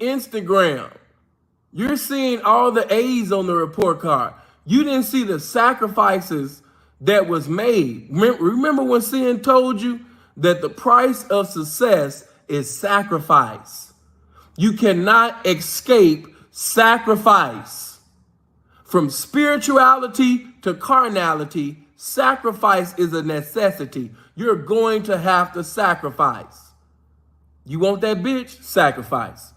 Instagram. You're seeing all the A's on the report card. You didn't see the sacrifices that was made. Remember when Sin told you that the price of success is sacrifice. You cannot escape sacrifice. From spirituality to carnality, sacrifice is a necessity. You're going to have to sacrifice. You want that bitch? Sacrifice.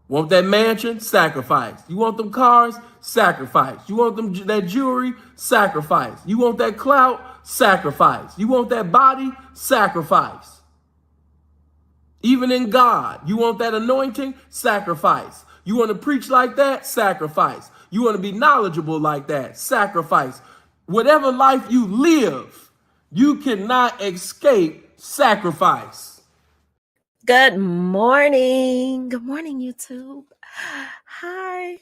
Want that mansion? Sacrifice. You want them cars? Sacrifice. You want that jewelry? Sacrifice. You want that clout? Sacrifice. You want that body? Sacrifice. Even in God, you want that anointing? Sacrifice. You want to preach like that? Sacrifice. You want to be knowledgeable like that? Sacrifice. Whatever life you live, you cannot escape sacrifice. Good morning. Good morning, YouTube. Hi.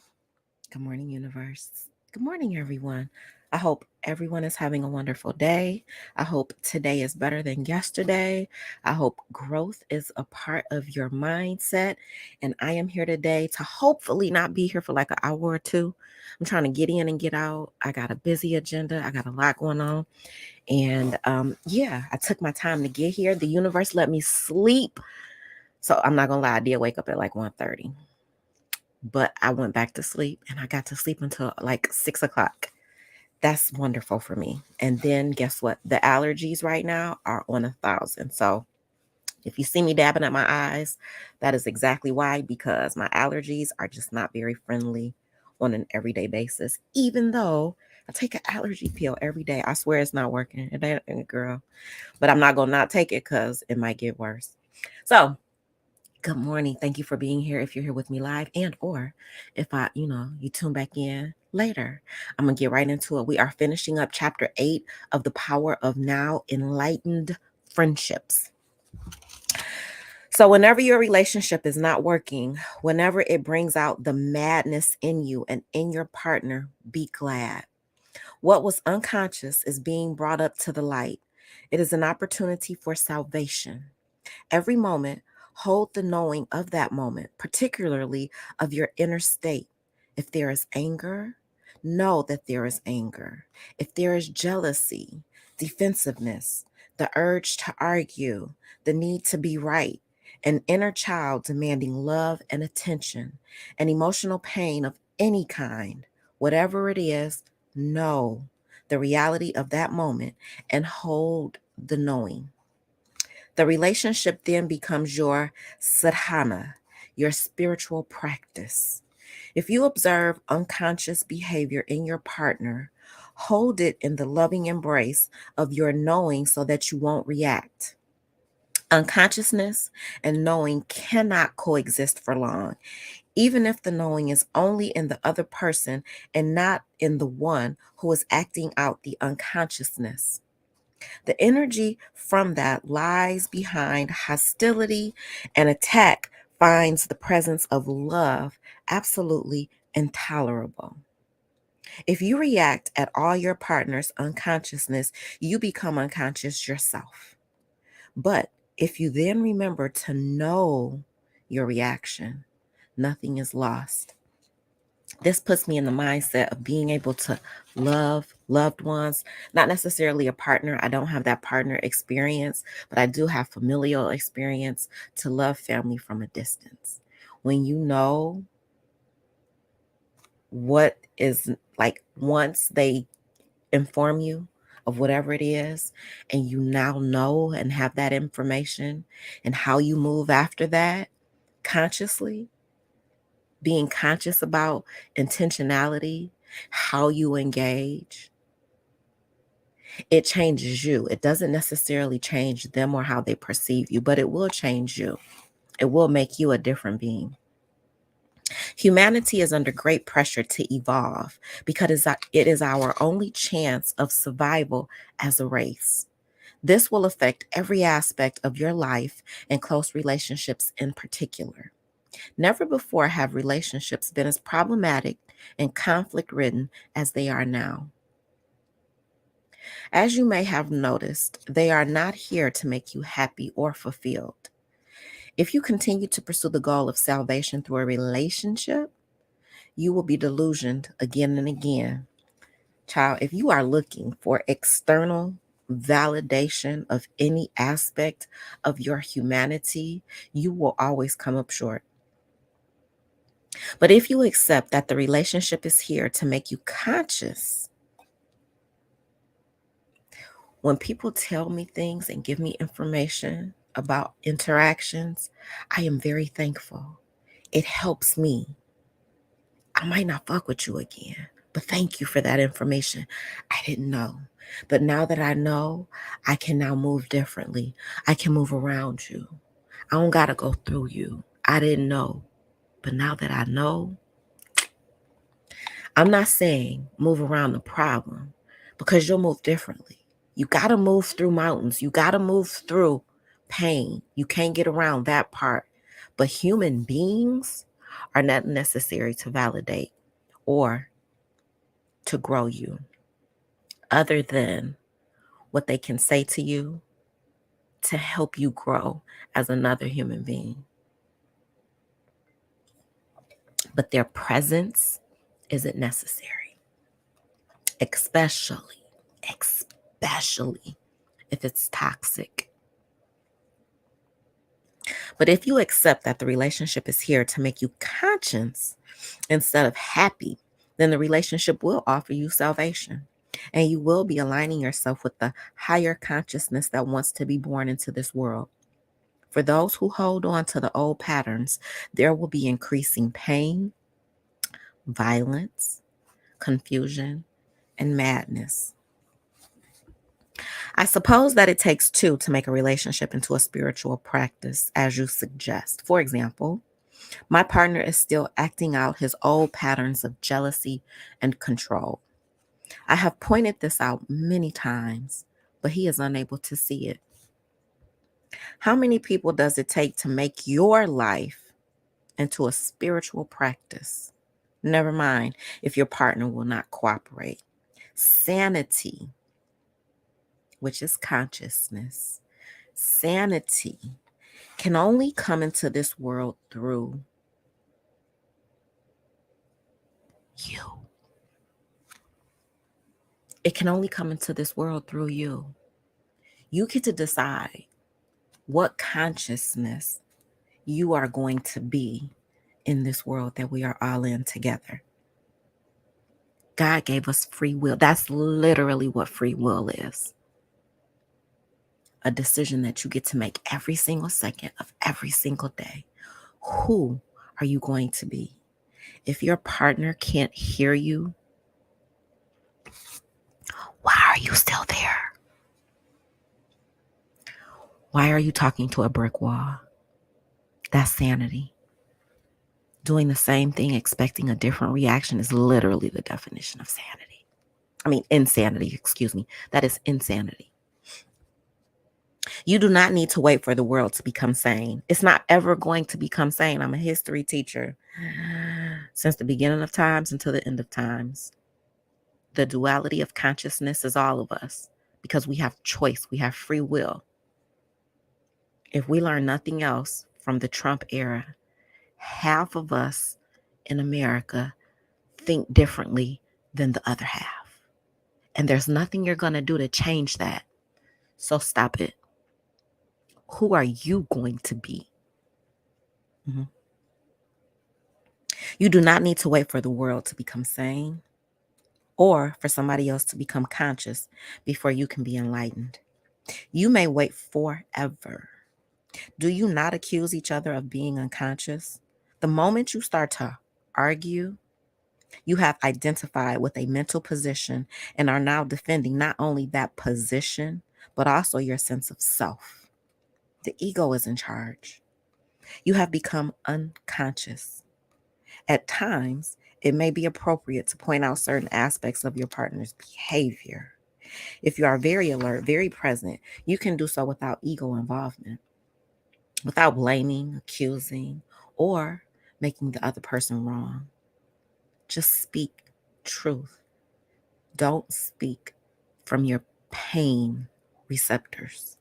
Good morning, universe. Good morning, everyone. I hope everyone is having a wonderful day. I hope today is better than yesterday. I hope growth is a part of your mindset. And I am here today to hopefully not be here for like an hour or two. I'm trying to get in and get out. I got a busy agenda. I got a lot going on. And I took my time to get here. The universe let me sleep. So I'm not going to lie, I did wake up at like 1:30. But I went back to sleep and I got to sleep until like 6 o'clock. That's wonderful for me. And then guess what? The allergies right now are on 1,000. So if you see me dabbing at my eyes, that is exactly why, because my allergies are just not very friendly on an everyday basis, even though I take an allergy pill every day. I swear it's not working. It ain't, girl. But I'm not going to not take it because it might get worse. So good morning. Thank you for being here. If you're here with me live and or if you tune back in later, I'm going to get right into it. We are finishing up chapter 8 of The Power of Now, Enlightened Friendships. So whenever your relationship is not working, whenever it brings out the madness in you and in your partner, be glad. What was unconscious is being brought up to the light. It is an opportunity for salvation. Every moment, hold the knowing of that moment, particularly of your inner state. If there is anger, know that there is anger. If there is jealousy, defensiveness, the urge to argue, the need to be right, an inner child demanding love and attention, an emotional pain of any kind, whatever it is, know the reality of that moment and hold the knowing. The relationship then becomes your sadhana, your spiritual practice. If you observe unconscious behavior in your partner, hold it in the loving embrace of your knowing so that you won't react. Unconsciousness and knowing cannot coexist for long, even if the knowing is only in the other person and not in the one who is acting out the unconsciousness. The energy from that lies behind hostility, and attack finds the presence of love absolutely intolerable. If you react at all your partner's unconsciousness, you become unconscious yourself. But if you then remember to know your reaction, nothing is lost. This puts me in the mindset of being able to love loved ones, not necessarily a partner. I don't have that partner experience, but I do have familial experience to love family from a distance. When you know what is like, once they inform you of whatever it is, and you now know and have that information and how you move after that consciously, being conscious about intentionality, how you engage, it changes you. It doesn't necessarily change them or how they perceive you, but it will change you. It will make you a different being. Humanity is under great pressure to evolve because it is our only chance of survival as a race. This will affect every aspect of your life and close relationships in particular. Never before have relationships been as problematic and conflict-ridden as they are now. As you may have noticed, they are not here to make you happy or fulfilled. If you continue to pursue the goal of salvation through a relationship, you will be delusioned again and again. Child, if you are looking for external validation of any aspect of your humanity, you will always come up short. But if you accept that the relationship is here to make you conscious, when people tell me things and give me information about interactions, I am very thankful. It helps me. I might not fuck with you again, but thank you for that information. I didn't know. But now that I know, I can now move differently. I can move around you. I don't got to go through you. I didn't know. But now that I know, I'm not saying move around the problem because you'll move differently. You got to move through mountains. You got to move through pain. You can't get around that part. But human beings are not necessary to validate or to grow you, other than what they can say to you to help you grow as another human being. But their presence isn't necessary, especially if it's toxic. But if you accept that the relationship is here to make you conscious instead of happy, then the relationship will offer you salvation. And you will be aligning yourself with the higher consciousness that wants to be born into this world. For those who hold on to the old patterns, there will be increasing pain, violence, confusion, and madness. I suppose that it takes two to make a relationship into a spiritual practice, as you suggest. For example, my partner is still acting out his old patterns of jealousy and control. I have pointed this out many times, but he is unable to see it. How many people does it take to make your life into a spiritual practice? Never mind if your partner will not cooperate. Sanity, which is consciousness, sanity can only come into this world through you. It can only come into this world through you. You get to decide what consciousness you are going to be in this world that we are all in together. God gave us free will. That's literally what free will is. A decision that you get to make every single second of every single day. Who are you going to be? If your partner can't hear you, why are you still there? Why are you talking to a brick wall? That's sanity. Doing the same thing, expecting a different reaction is literally the definition of sanity. Insanity, excuse me. That is insanity. You do not need to wait for the world to become sane. It's not ever going to become sane. I'm a history teacher. Since the beginning of times until the end of times, the duality of consciousness is all of us because we have choice. We have free will. If we learn nothing else from the Trump era, half of us in America think differently than the other half. And there's nothing you're going to do to change that. So stop it. Who are you going to be? Mm-hmm. You do not need to wait for the world to become sane or for somebody else to become conscious before you can be enlightened. You may wait forever. Do you not accuse each other of being unconscious? The moment you start to argue, you have identified with a mental position and are now defending not only that position, but also your sense of self. The ego is in charge. You have become unconscious. At times, it may be appropriate to point out certain aspects of your partner's behavior. If you are very alert, very present, you can do so without ego involvement, without blaming, accusing, or making the other person wrong. Just speak truth. Don't speak from your pain receptors.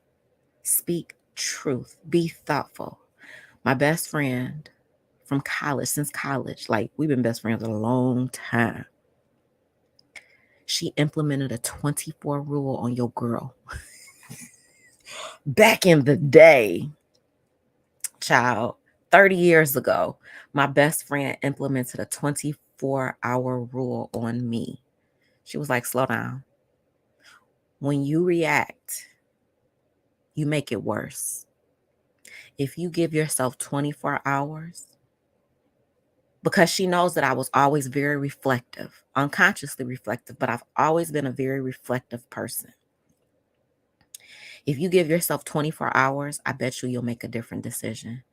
Speak truth. Be thoughtful. My best friend from college, since college, like we've been best friends a long time. She implemented a 24 rule on your girl. Back in the day, child, 30 years ago, my best friend implemented a 24-hour rule on me. She was like, slow down. When you react, you make it worse. If you give yourself 24 hours, because she knows that I was always very reflective, unconsciously reflective, but I've always been a very reflective person. If you give yourself 24 hours, I bet you'll make a different decision.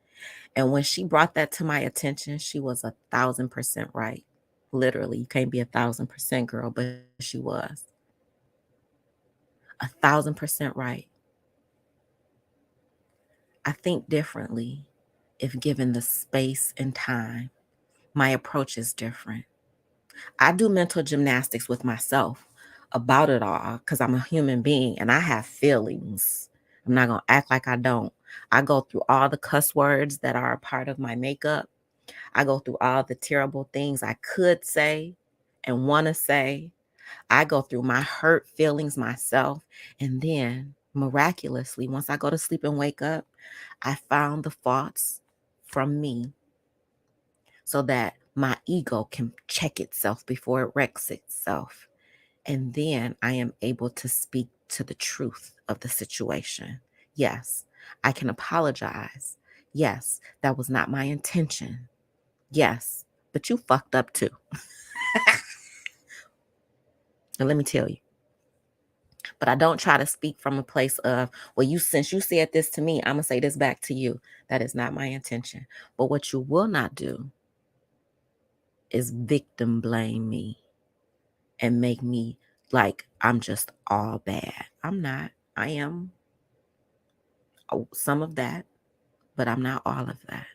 And when she brought that to my attention, she was 1,000% right. Literally, you can't be 1,000% girl, but she was 1,000% right. I think differently if given the space and time. My approach is different. I do mental gymnastics with myself about it all because I'm a human being and I have feelings. I'm not going to act like I don't. I go through all the cuss words that are a part of my makeup. I go through all the terrible things I could say and want to say. I go through my hurt feelings myself. And then miraculously, once I go to sleep and wake up, I found the faults from me so that my ego can check itself before it wrecks itself. And then I am able to speak to the truth of the situation. Yes, I can apologize. Yes, that was not my intention. Yes, but you fucked up too. And let me tell you. But I don't try to speak from a place of, well, since you said this to me, I'm going to say this back to you. That is not my intention. But what you will not do is victim blame me and make me like I'm just all bad. I'm not. I am some of that, but I'm not all of that.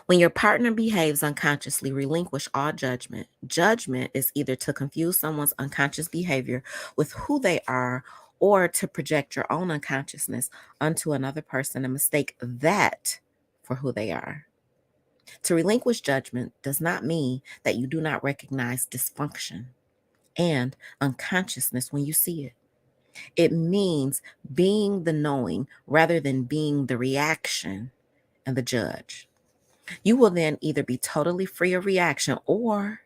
When your partner behaves unconsciously, relinquish all judgment. Judgment is either to confuse someone's unconscious behavior with who they are or to project your own unconsciousness onto another person and mistake that for who they are. To relinquish judgment does not mean that you do not recognize dysfunction and unconsciousness when you see it. It means being the knowing rather than being the reaction and the judge. You will then either be totally free of reaction or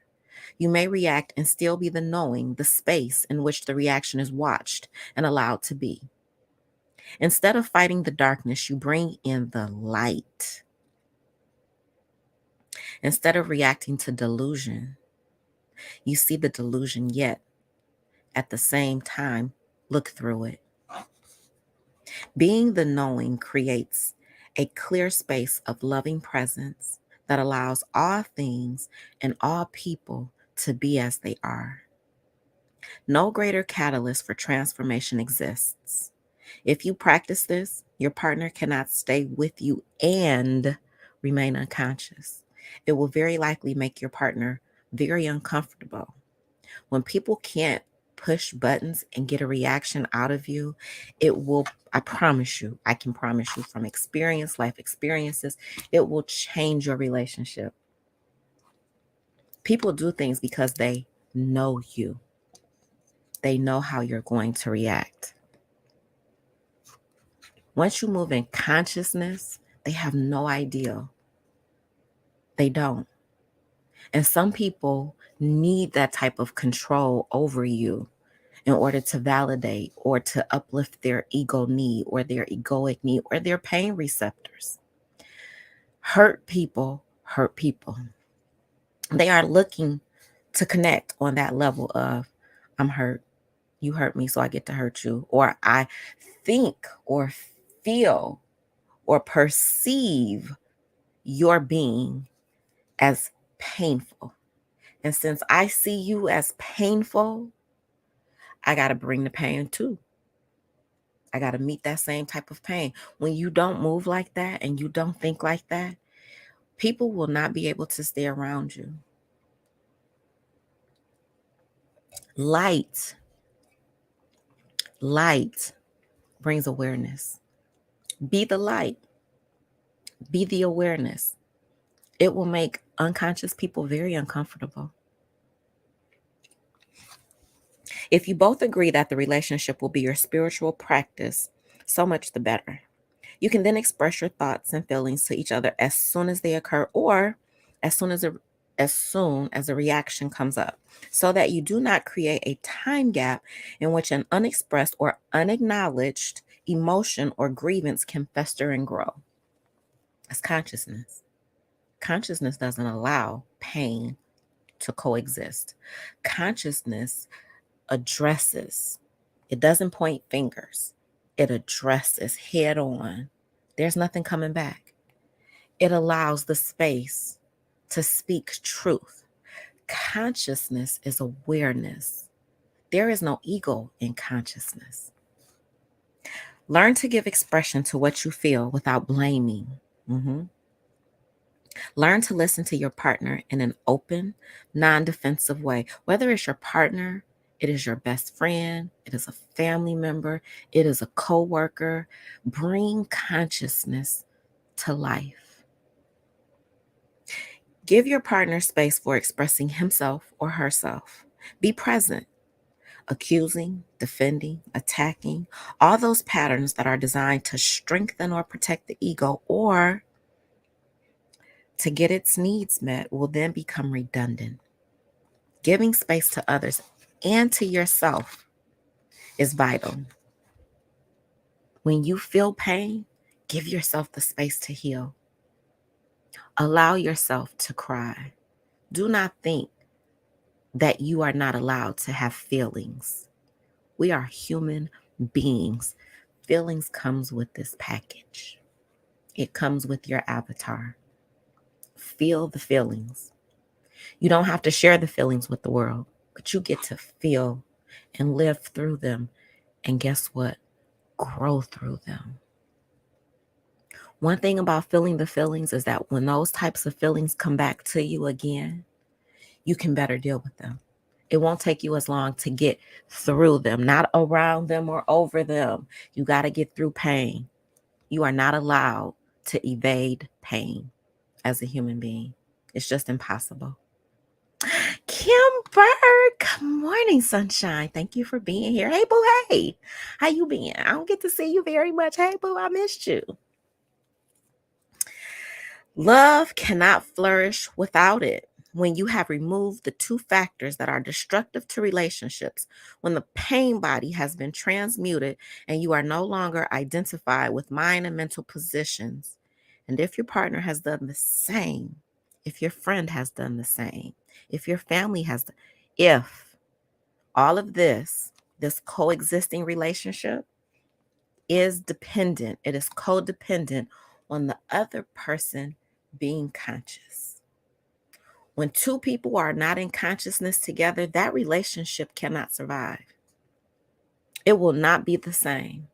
you may react and still be the knowing, the space in which the reaction is watched and allowed to be. Instead of fighting the darkness, you bring in the light. Instead of reacting to delusion, you see the delusion, yet at the same time, look through it. Being the knowing creates a clear space of loving presence that allows all things and all people to be as they are. No greater catalyst for transformation exists. If you practice this, your partner cannot stay with you and remain unconscious. It will very likely make your partner very uncomfortable. When people can't push buttons and get a reaction out of you, it will, I promise you, I can promise you from experience, life experiences, it will change your relationship. People do things because they know you. They know how you're going to react. Once you move in consciousness, they have no idea. They don't. And some people need that type of control over you in order to validate or to uplift their ego need or their egoic need or their pain receptors. Hurt people hurt people. They are looking to connect on that level of, I'm hurt. You hurt me, so I get to hurt you. Or I think or feel or perceive your being as painful. And since I see you as painful, I got to bring the pain too. I got to meet that same type of pain. When you don't move like that and you don't think like that, people will not be able to stay around you. Light brings awareness. Be the light. Be the awareness. It will make unconscious people very uncomfortable. If you both agree that the relationship will be your spiritual practice, so much the better. You can then express your thoughts and feelings to each other as soon as they occur, or as soon as a reaction comes up, so that you do not create a time gap in which an unexpressed or unacknowledged emotion or grievance can fester and grow. That's consciousness. Consciousness doesn't allow pain to coexist. Consciousness addresses, it doesn't point fingers, it addresses head on. There's nothing coming back. It allows the space to speak truth. Consciousness is awareness. There is no ego in consciousness. Learn to give expression to what you feel without blaming. Learn to listen to your partner in an open, non-defensive way. Whether it's your partner, it is your best friend, it is a family member, it is a coworker. Bring consciousness to life. Give your partner space for expressing himself or herself. Be present. Accusing, defending, attacking, all those patterns that are designed to strengthen or protect the ego or to get its needs met will then become redundant. Giving space to others and to yourself is vital. When you feel pain, give yourself the space to heal. Allow yourself to cry. Do not think that you are not allowed to have feelings. We are human beings. Feelings comes with this package. It comes with your avatar. Feel the feelings. You don't have to share the feelings with the world, but you get to feel and live through them. And guess what? Grow through them. One thing about feeling the feelings is that when those types of feelings come back to you again, you can better deal with them. It won't take you as long to get through them, not around them or over them. You got to get through pain. You are not allowed to evade pain as a human being. It's just impossible. Kimber, good morning, sunshine. Thank you for being here. Hey, boo, hey. How you been? I don't get to see you very much. Hey, boo, I missed you. Love cannot flourish without it. When you have removed the two factors that are destructive to relationships, when the pain body has been transmuted and you are no longer identified with mind and mental positions, and if your partner has done the same, if your friend has done the same, if your family has, if all of this coexisting relationship is dependent, it is codependent on the other person being conscious. When two people are not in consciousness together, that relationship cannot survive. It will not be the same.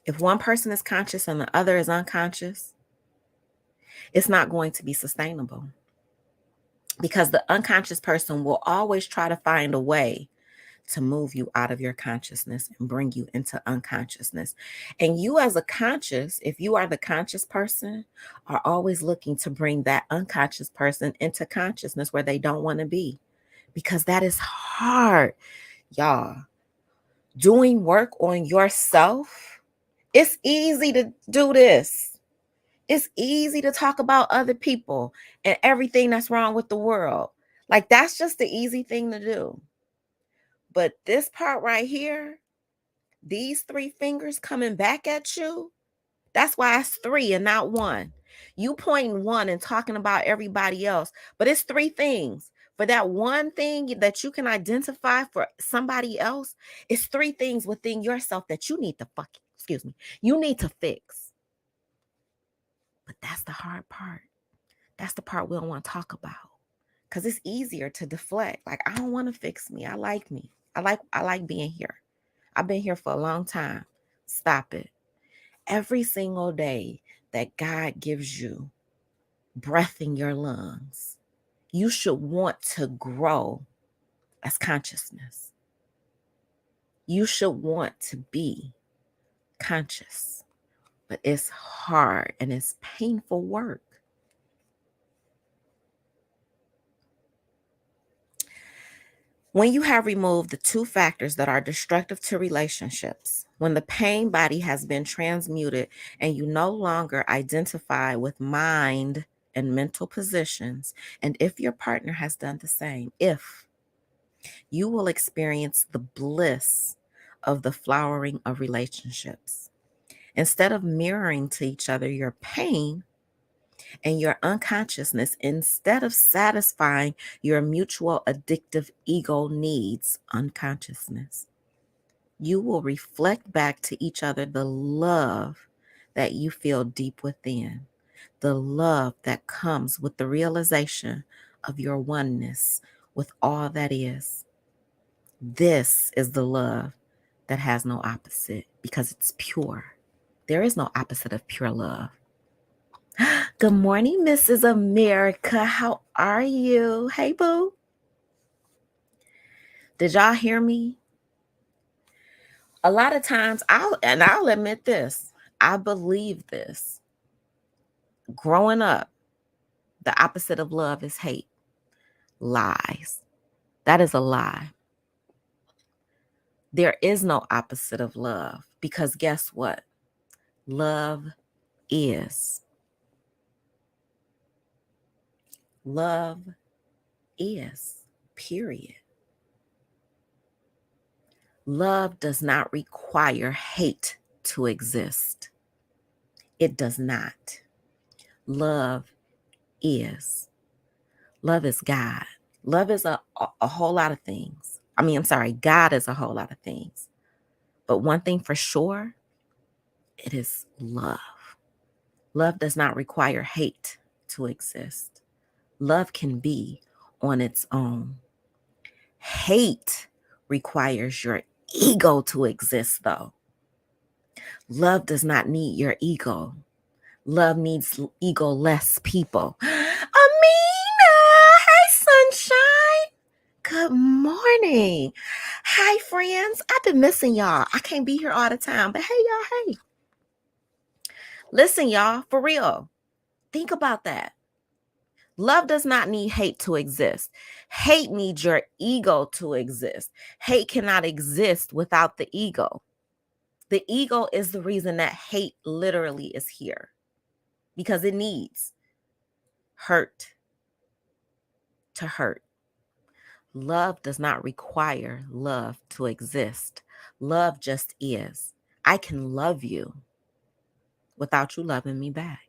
If one person is conscious and the other is unconscious, it's not going to be sustainable, because the unconscious person will always try to find a way to move you out of your consciousness and bring you into unconsciousness. And you as a conscious, if you are the conscious person, are always looking to bring that unconscious person into consciousness where they don't want to be, because that is hard, y'all. Doing work on yourself, it's easy to do this. It's easy to talk about other people and everything that's wrong with the world. Like, that's just the easy thing to do. But this part right here, these three fingers coming back at you, that's why it's three and not one. You pointing one and talking about everybody else, but it's three things. For that one thing that you can identify for somebody else, it's three things within yourself that you need to you need to fix. But that's the hard part. That's the part we don't want to talk about, because it's easier to deflect. Like, I don't want to fix me. I like me. I like being here. I've been here for a long time. Stop it. Every single day that God gives you breath in your lungs, you should want to grow as consciousness. You should want to be conscious. but it's hard and it's painful work. When you have removed the two factors that are destructive to relationships, when the pain body has been transmuted and you no longer identify with mind and mental positions, and if your partner has done the same, you will experience the bliss of the flowering of relationships. Instead of mirroring to each other your pain and your unconsciousness, instead of satisfying your mutual addictive ego needs, unconsciousness, you will reflect back to each other the love that you feel deep within, the love that comes with the realization of your oneness with all that is. This is the love that has no opposite because it's pure. There is no opposite of pure love. Good morning, Mrs. America. How are you? Hey, boo. Did y'all hear me? A lot of times, I'll admit this, I believe this. Growing up, the opposite of love is hate. Lies. That is a lie. There is no opposite of love because guess what? Love is. Love is, period. Love does not require hate to exist. It does not. Love is. Love is God. Love is a whole lot of things. God is a whole lot of things. But one thing for sure, it is love. Love does not require hate to exist. Love can be on its own. Hate requires your ego to exist, though. Love does not need your ego. Love needs ego-less people. Amina! Hey, sunshine! Good morning. Hi, friends. I've been missing y'all. I can't be here all the time, but hey, y'all, hey. Listen, y'all, for real. Think about that. Love does not need hate to exist. Hate needs your ego to exist. Hate cannot exist without the ego. The ego is the reason that hate literally is here because it needs hurt to hurt. Love does not require love to exist. Love just is. I can love you without you loving me back.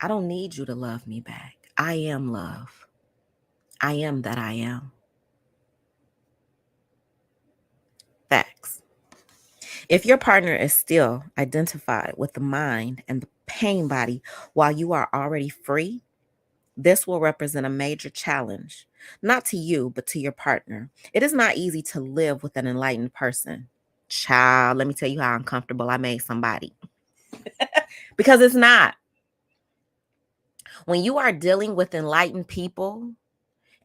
I don't need you to love me back. I am love. I am that I am. Facts. If your partner is still identified with the mind and the pain body while you are already free, this will represent a major challenge, not to you, but to your partner. It is not easy to live with an enlightened person. Child, let me tell you how uncomfortable I made somebody. Because it's not. When you are dealing with enlightened people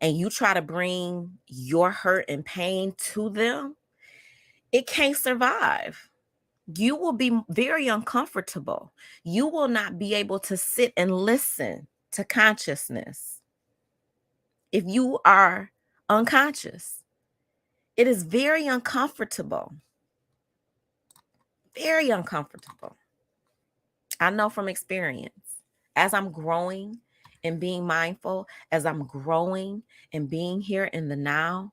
and you try to bring your hurt and pain to them, it can't survive. You will be very uncomfortable. You will not be able to sit and listen to consciousness if you are unconscious. It is very uncomfortable. Very uncomfortable. I know from experience. As I'm growing and being mindful, as I'm growing and being here in the now,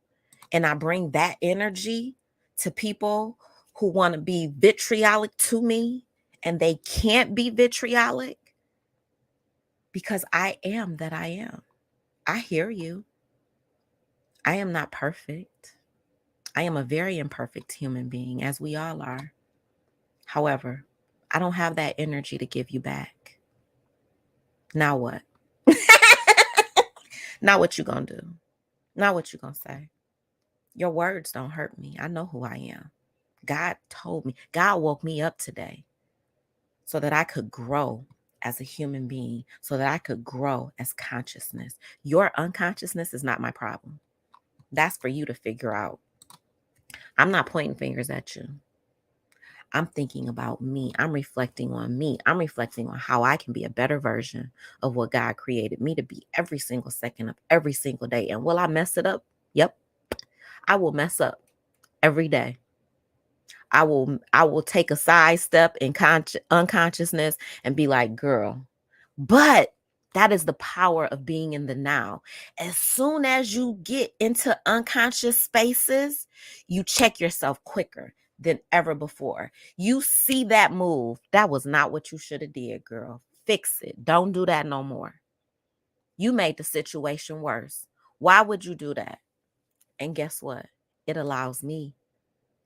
and I bring that energy to people who want to be vitriolic to me, and they can't be vitriolic because I am that I am. I hear you. I am not perfect. I am a very imperfect human being, as we all are. However, I don't have that energy to give you back. Now what? Now what you gonna do? Now what you gonna say? Your words don't hurt me. I know who I am. God told me. God woke me up today so that I could grow as a human being, so that I could grow as consciousness. Your unconsciousness is not my problem. That's for you to figure out. I'm not pointing fingers at you. I'm thinking about me. I'm reflecting on me. I'm reflecting on how I can be a better version of what God created me to be every single second of every single day. And will I mess it up? Yep. I will mess up every day. I will take a sidestep in unconsciousness and be like, girl, but that is the power of being in the now. As soon as you get into unconscious spaces, you check yourself quicker than ever before. You see that move. That was not what you should have did, girl. Fix it. Don't do that no more. You made the situation worse. Why would you do that? And guess what? It allows me,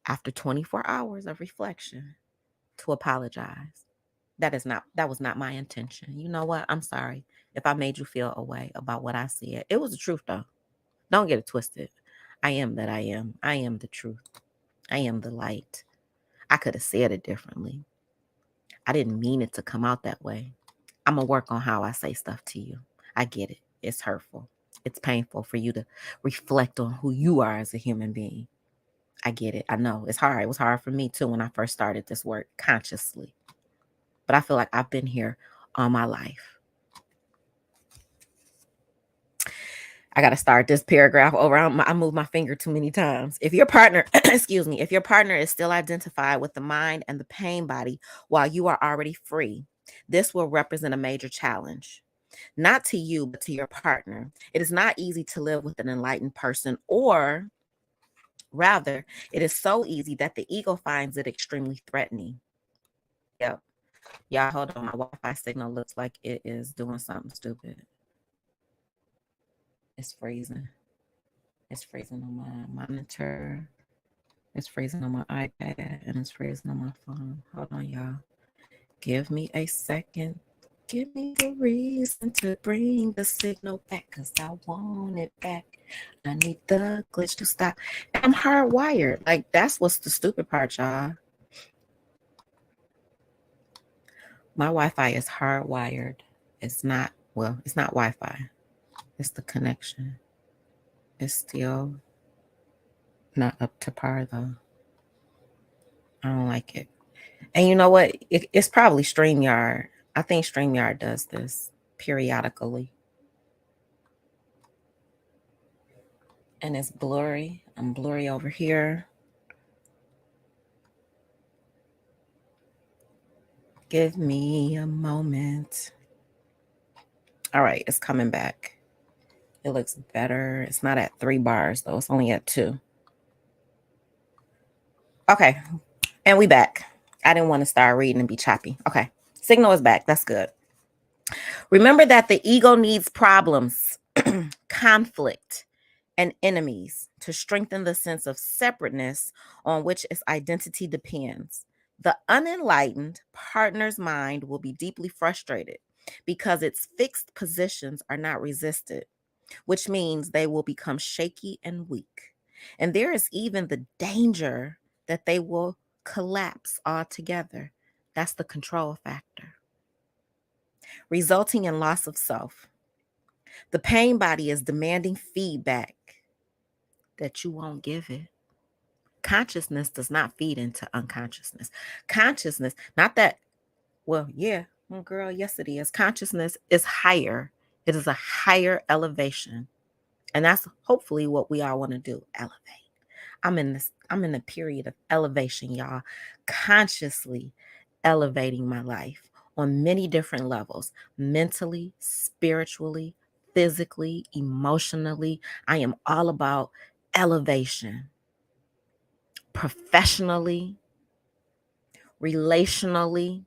after 24 hours of reflection, to apologize. That was not my intention. You know what? I'm sorry if I made you feel a way about what I said. It was the truth though. Don't get it twisted. I am that I am. I am the truth. I am the light. I could have said it differently. I didn't mean it to come out that way. I'm going to work on how I say stuff to you. I get it. It's hurtful. It's painful for you to reflect on who you are as a human being. I get it. I know it's hard. It was hard for me too when I first started this work consciously. But I feel like I've been here all my life. I got to start this paragraph over. I moved my finger too many times. If your partner, excuse me, if your partner is still identified with the mind and the pain body while you are already free, this will represent a major challenge. Not to you, but to your partner. It is not easy to live with an enlightened person, or rather, it is so easy that the ego finds it extremely threatening. Yep. Y'all, hold on. My Wi-Fi signal looks like it is doing something stupid. It's freezing. It's freezing on my monitor. It's freezing on my iPad. And it's freezing on my phone. Hold on, y'all. Give me a second. Give me the reason to bring the signal back, because I want it back. I need the glitch to stop. And I'm hardwired. Like, that's what's the stupid part, y'all. My Wi-Fi is hardwired. It's not Wi-Fi. It's the connection. It's still not up to par, though. I don't like it. And you know what? It's probably StreamYard. I think StreamYard does this periodically. And it's blurry. I'm blurry over here. Give me a moment. All right, it's coming back. It looks better. It's not at 3 bars, though. It's only at 2. Okay, and we back. I didn't want to start reading and be choppy. Okay, signal is back. That's good. Remember that the ego needs problems, conflict, and enemies to strengthen the sense of separateness on which its identity depends. The unenlightened partner's mind will be deeply frustrated because its fixed positions are not resisted, which means they will become shaky and weak. And there is even the danger that they will collapse altogether. That's the control factor, resulting in loss of self. The pain body is demanding feedback that you won't give it. Consciousness does not feed into unconsciousness. Consciousness, not that, well, yeah, well, girl, yes, it is. Consciousness is higher. It is a higher elevation. And that's hopefully what we all want to do, elevate. I'm in a period of elevation, y'all. Consciously elevating my life on many different levels, mentally, spiritually, physically, emotionally. I am all about elevation. Professionally, relationally,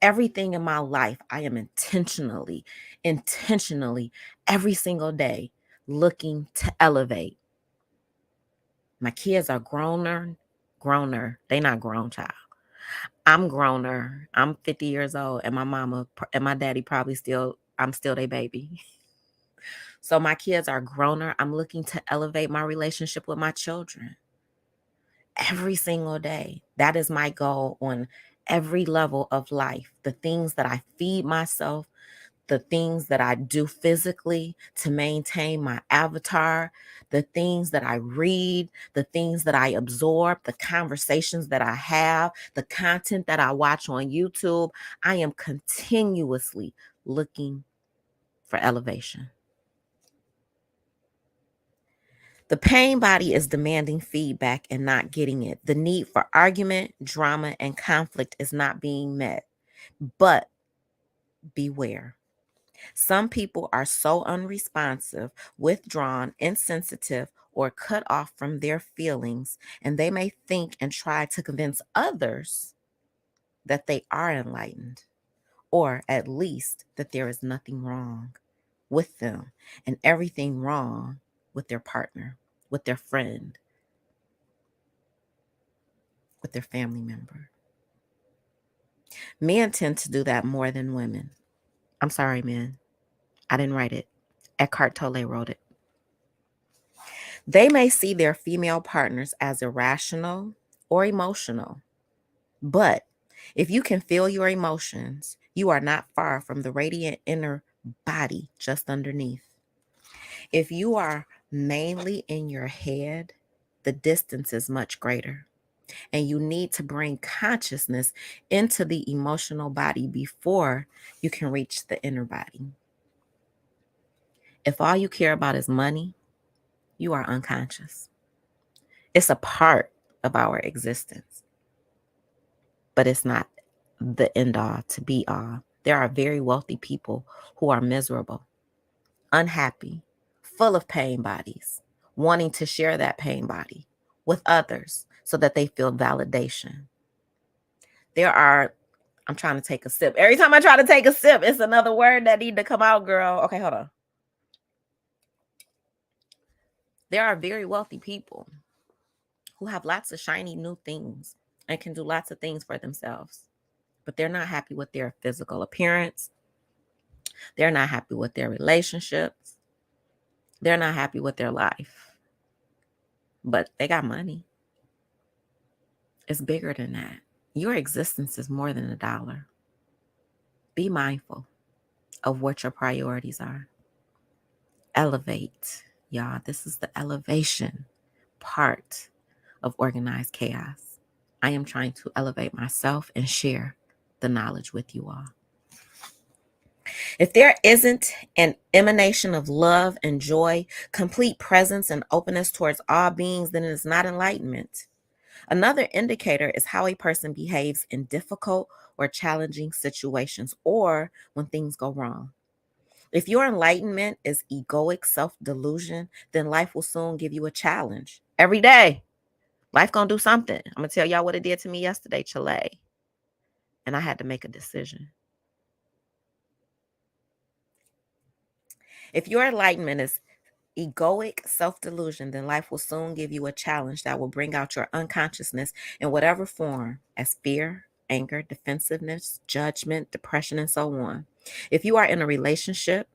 everything in my life, I am intentionally, every single day looking to elevate. My kids are growner. They not grown, child. I'm growner. I'm 50 years old, and my mama and my daddy I'm still their baby. So my kids are growner. I'm looking to elevate my relationship with my children every single day. That is my goal on every level of life. The things that I feed myself, the things that I do physically to maintain my avatar, the things that I read, the things that I absorb, the conversations that I have, the content that I watch on YouTube. I am continuously looking for elevation. The pain body is demanding feedback and not getting it. The need for argument, drama, and conflict is not being met. But beware. Some people are so unresponsive, withdrawn, insensitive, or cut off from their feelings, and they may think and try to convince others that they are enlightened, or at least that there is nothing wrong with them and everything wrong with their partner, with their friend, with their family member. Men tend to do that more than women. I'm sorry, men. I didn't write it. Eckhart Tolle wrote it. They may see their female partners as irrational or emotional, but if you can feel your emotions, you are not far from the radiant inner body just underneath. If you are mainly in your head, the distance is much greater, and you need to bring consciousness into the emotional body before you can reach the inner body. If all you care about is money, you are unconscious. It's a part of our existence, but it's not the end all to be all. There are very wealthy people who are miserable, unhappy, full of pain bodies, wanting to share that pain body with others so that they feel validation. I'm trying to take a sip. Every time I try to take a sip, it's another word that need to come out, girl. Okay, hold on. There are very wealthy people who have lots of shiny new things and can do lots of things for themselves, but they're not happy with their physical appearance. They're not happy with their relationships. They're not happy with their life, but they got money. It's bigger than that. Your existence is more than $1. Be mindful of what your priorities are. Elevate, y'all. This is the elevation part of organized chaos. I am trying to elevate myself and share the knowledge with you all. If there isn't an emanation of love and joy, complete presence and openness towards all beings, then it is not enlightenment. Another indicator is how a person behaves in difficult or challenging situations or when things go wrong. If your enlightenment is egoic self-delusion, then life will soon give you a challenge. Every day, life gonna do something. I'm gonna tell y'all what it did to me yesterday, Chile. And I had to make a decision. If your enlightenment is egoic self-delusion, then life will soon give you a challenge that will bring out your unconsciousness in whatever form, as fear, anger, defensiveness, judgment, depression, and so on. If you are in a relationship,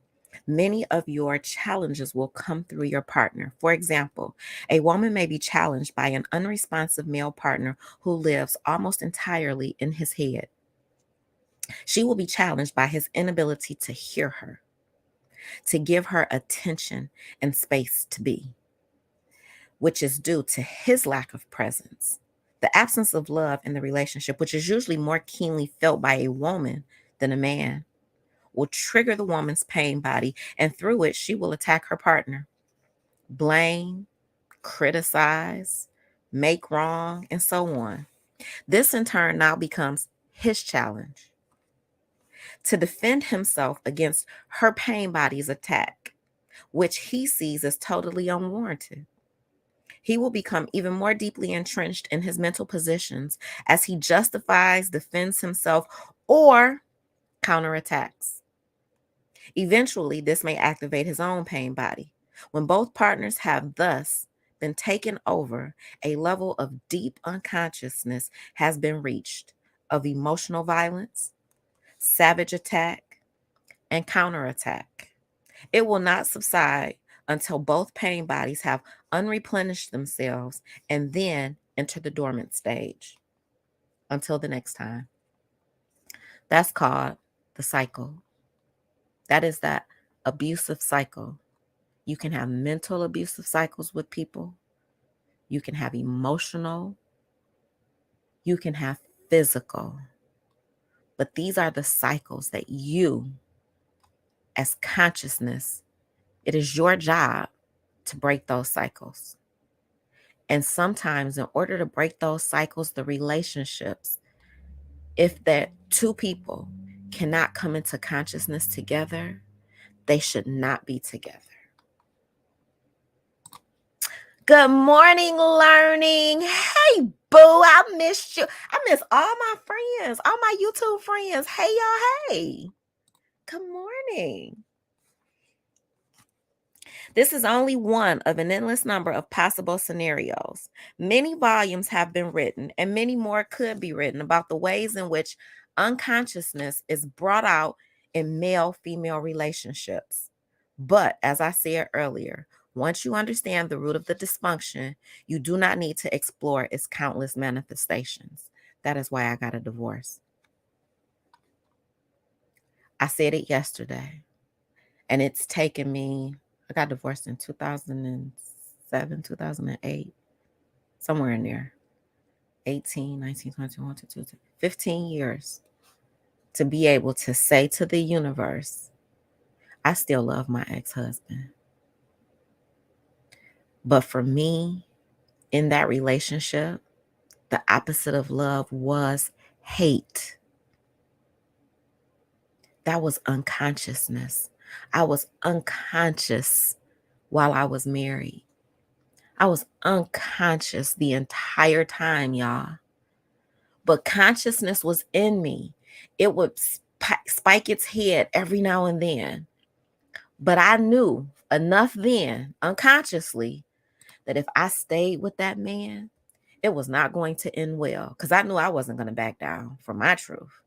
many of your challenges will come through your partner. For example, a woman may be challenged by an unresponsive male partner who lives almost entirely in his head. She will be challenged by his inability to hear her, to give her attention and space to be, which is due to his lack of presence. The absence of love in the relationship, which is usually more keenly felt by a woman than a man, will trigger the woman's pain body, and through it, she will attack her partner, blame, criticize, make wrong, and so on. This in turn now becomes his challenge to defend himself against her pain body's attack, which he sees as totally unwarranted. He will become even more deeply entrenched in his mental positions as he justifies, defends himself, or counterattacks. Eventually, this may activate his own pain body. When both partners have thus been taken over, a level of deep unconsciousness has been reached of emotional violence, savage attack, and counterattack. It will not subside until both pain bodies have unreplenished themselves and then enter the dormant stage. Until the next time. That's called the cycle That is that abusive cycle. You can have mental abusive cycles with people. You can have emotional. You can have physical. But these are the cycles that you, as consciousness, it is your job to break those cycles. And sometimes, in order to break those cycles, the relationships, if that two people cannot come into consciousness together, they should not be together. Good morning, learning. Hey, boo, I missed you. I miss all my friends, all my YouTube friends. Hey, y'all, hey. Good morning. This is only one of an endless number of possible scenarios. Many volumes have been written, and many more could be written about the ways in which unconsciousness is brought out in male-female relationships. But as I said earlier, once you understand the root of the dysfunction, you do not need to explore its countless manifestations. That is why I got a divorce. I said it yesterday, and it's taken me, I got divorced in 2007, 2008, somewhere in there. 18, 19, 20, 21, 22, 15 years to be able to say to the universe, I still love my ex-husband. But for me, in that relationship, the opposite of love was hate. That was unconsciousness. I was unconscious while I was married. I was unconscious the entire time, y'all. But consciousness was in me. It would spike its head every now and then. But I knew enough then, unconsciously, that if I stayed with that man, it was not going to end well, because I knew I wasn't going to back down from my truth.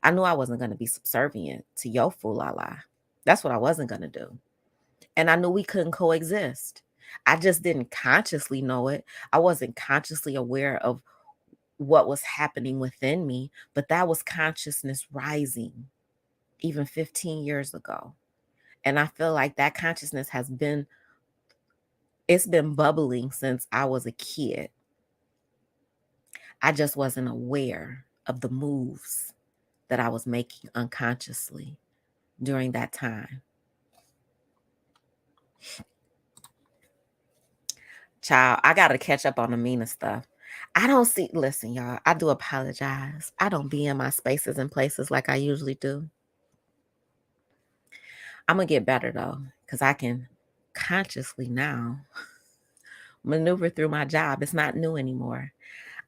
I knew I wasn't going to be subservient to your fool-la-la. That's what I wasn't going to do. And I knew we couldn't coexist. I just didn't consciously know it. I wasn't consciously aware of what was happening within me, but that was consciousness rising even 15 years ago. And I feel like that consciousness it's been bubbling since I was a kid. I just wasn't aware of the moves that I was making unconsciously during that time. Child, I got to catch up on the meaner stuff. Listen, y'all, I do apologize. I don't be in my spaces and places like I usually do. I'm going to get better though, because I can consciously now maneuver through my job. It's not new anymore.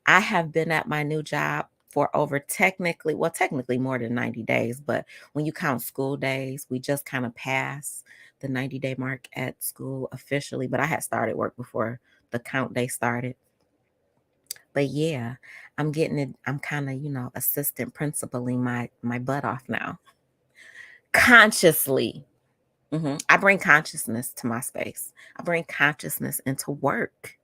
I have been at my new job for over technically more than 90 days. But when you count school days, we just kind of passed the 90-day mark at school officially. But I had started work before the count day started. But yeah, I'm getting it. I'm kind of, assistant principaling my butt off now. Consciously. I bring consciousness to my space. I bring consciousness into work.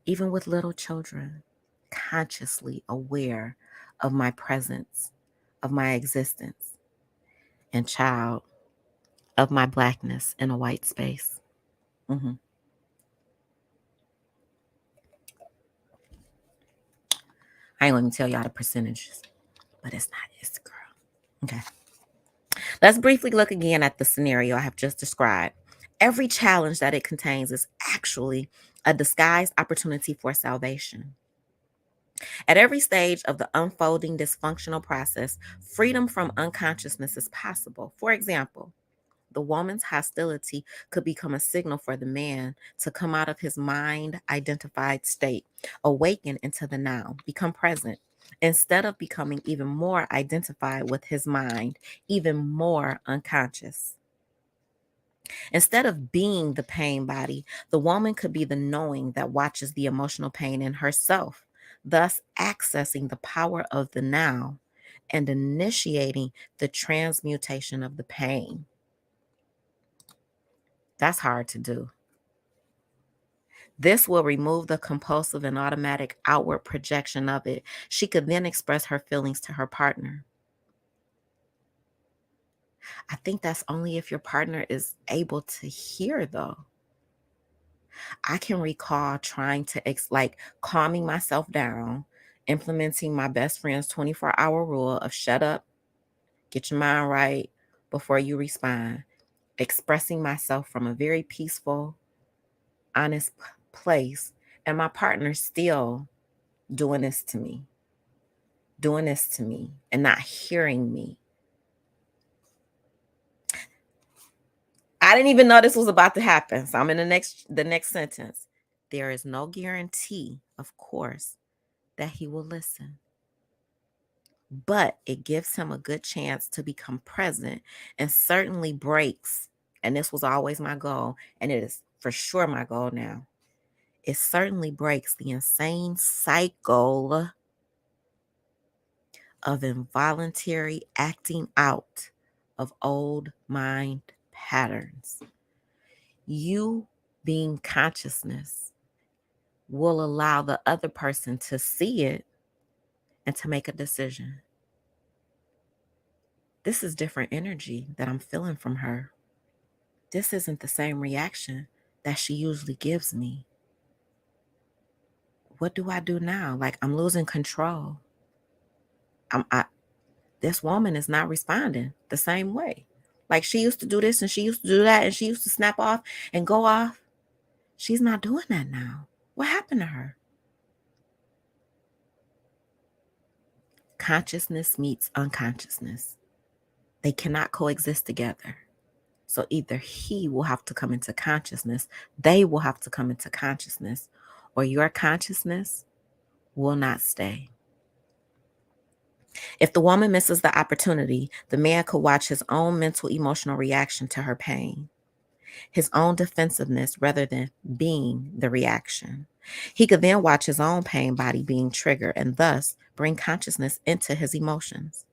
Even with little children, consciously aware of my presence, of my existence, and child, of my Blackness in a white space. I ain't going to tell y'all the percentages, but it's the girl. Okay. Let's briefly look again at the scenario I have just described. Every challenge that it contains is actually a disguised opportunity for salvation. At every stage of the unfolding dysfunctional process, freedom from unconsciousness is possible. For example, the woman's hostility could become a signal for the man to come out of his mind-identified state, awaken into the now, become present, instead of becoming even more identified with his mind, even more unconscious. Instead of being the pain body, the woman could be the knowing that watches the emotional pain in herself, thus accessing the power of the now and initiating the transmutation of the pain. That's hard to do. This will remove the compulsive and automatic outward projection of it. She could then express her feelings to her partner. I think that's only if your partner is able to hear, though. I can recall trying to like calming myself down, implementing my best friend's 24-hour rule of shut up, get your mind right before you respond, expressing myself from a very peaceful, honest place, and my partner still doing this to me, and not hearing me. I didn't even know this was about to happen. So I'm in the next sentence. There is no guarantee, of course, that he will listen, but it gives him a good chance to become present, and certainly breaks. And this was always my goal, and it is for sure my goal now. It certainly breaks the insane cycle of involuntary acting out of old mind patterns. You being consciousness will allow the other person to see it and to make a decision. This is different energy that I'm feeling from her. This isn't the same reaction that she usually gives me. What do I do now? Like, I'm losing control. This woman is not responding the same way. Like, she used to do this and she used to do that and she used to snap off and go off. She's not doing that now. What happened to her? Consciousness meets unconsciousness. They cannot coexist together. So either he will have to come into consciousness, they will have to come into consciousness, or your consciousness will not stay. If the woman misses the opportunity, the man could watch his own mental emotional reaction to her pain, his own defensiveness rather than being the reaction. He could then watch his own pain body being triggered and thus bring consciousness into his emotions.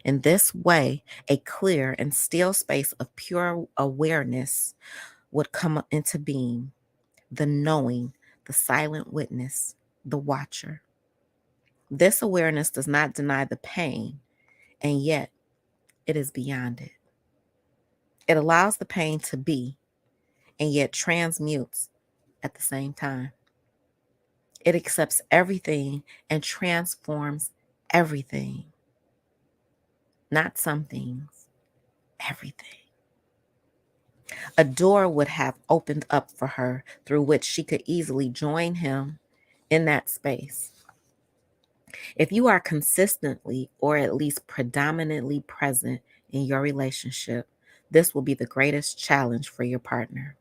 In this way, a clear and still space of pure awareness would come into being, the knowing, the silent witness, the watcher. This awareness does not deny the pain, and yet it is beyond it. It allows the pain to be, and yet transmutes at the same time. It accepts everything and transforms everything. Not some things, everything. A door would have opened up for her through which she could easily join him in that space. If you are consistently or at least predominantly present in your relationship, this will be the greatest challenge for your partner.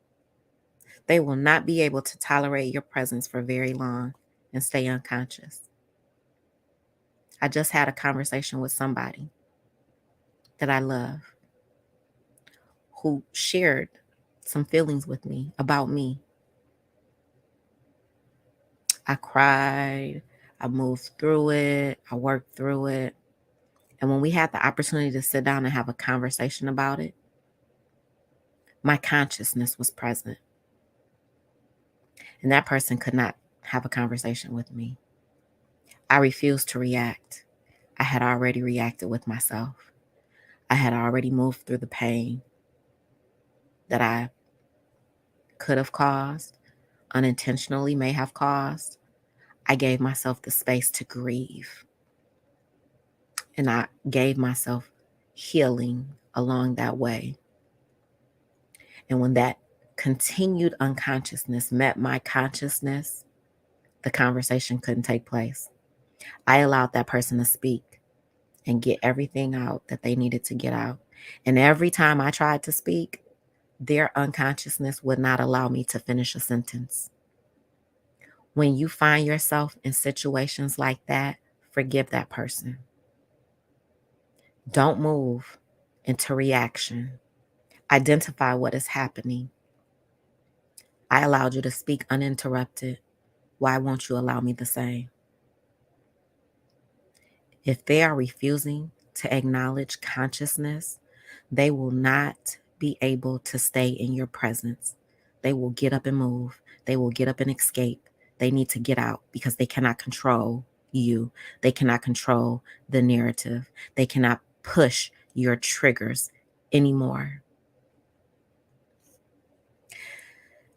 They will not be able to tolerate your presence for very long and stay unconscious. I just had a conversation with somebody that I love who shared some feelings with me about me. I cried, I moved through it, I worked through it. And when we had the opportunity to sit down and have a conversation about it, my consciousness was present. And that person could not have a conversation with me. I refused to react. I had already reacted with myself. I had already moved through the pain that I could have caused, unintentionally may have caused. I gave myself the space to grieve. And I gave myself healing along that way. And when that continued unconsciousness met my consciousness, the conversation couldn't take place. I allowed that person to speak and get everything out that they needed to get out. And every time I tried to speak, their unconsciousness would not allow me to finish a sentence. When you find yourself in situations like that, forgive that person. Don't move into reaction. Identify what is happening. I allowed you to speak uninterrupted. Why won't you allow me the same? If they are refusing to acknowledge consciousness, they will not be able to stay in your presence. They will get up and move. They will get up and escape. They need to get out because they cannot control you. They cannot control the narrative. They cannot push your triggers anymore.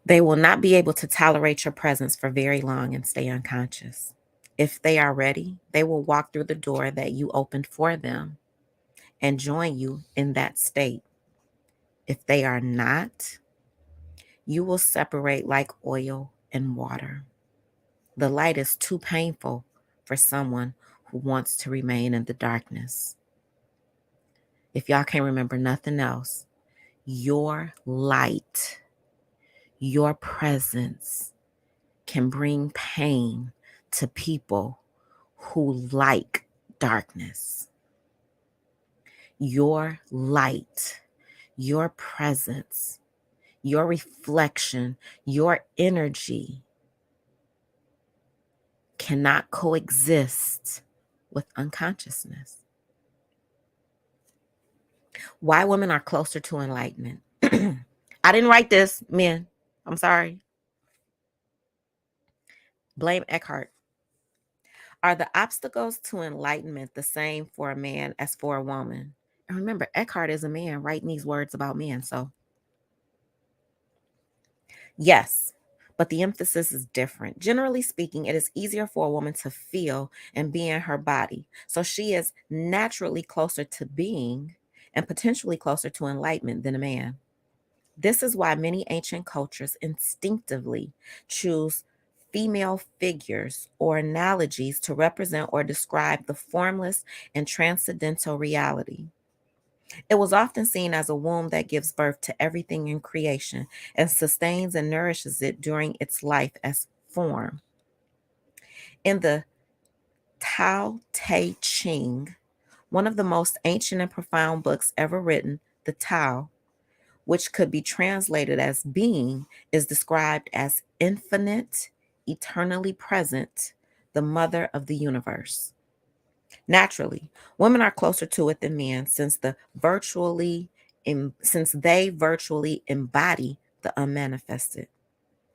They will not be able to tolerate your presence for very long and stay unconscious. If they are ready, they will walk through the door that you opened for them and join you in that state. If they are not, you will separate like oil and water. The light is too painful for someone who wants to remain in the darkness. If y'all can't remember nothing else, your light, your presence can bring pain to people who like darkness. Your light, your presence, your reflection, your energy cannot coexist with unconsciousness. Why women are closer to enlightenment. I didn't write this, men. I'm sorry. Blame Eckhart. Are the obstacles to enlightenment the same for a man as for a woman? And remember, Eckhart is a man writing these words about men. So, yes, but the emphasis is different. Generally speaking, it is easier for a woman to feel and be in her body. So she is naturally closer to being and potentially closer to enlightenment than a man. This is why many ancient cultures instinctively choose female figures or analogies to represent or describe the formless and transcendental reality. It was often seen as a womb that gives birth to everything in creation and sustains and nourishes it during its life as form. In the Tao Te Ching, one of the most ancient and profound books ever written, the Tao, which could be translated as being, is described as infinite, eternally present, the mother of the universe. Naturally, women are closer to it than men since they virtually embody the unmanifested.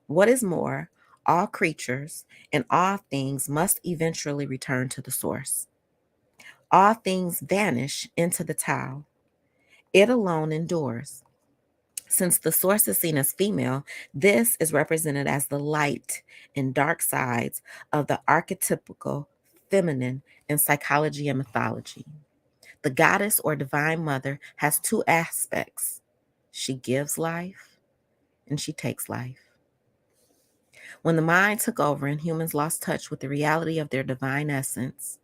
What is more, all creatures and all things must eventually return to the source. All things vanish into the Tao. It alone endures. Since the source is seen as female, this is represented as the light and dark sides of the archetypical feminine in psychology and mythology. The goddess or divine mother has two aspects. She gives life and she takes life. When the mind took over and humans lost touch with the reality of their divine essence,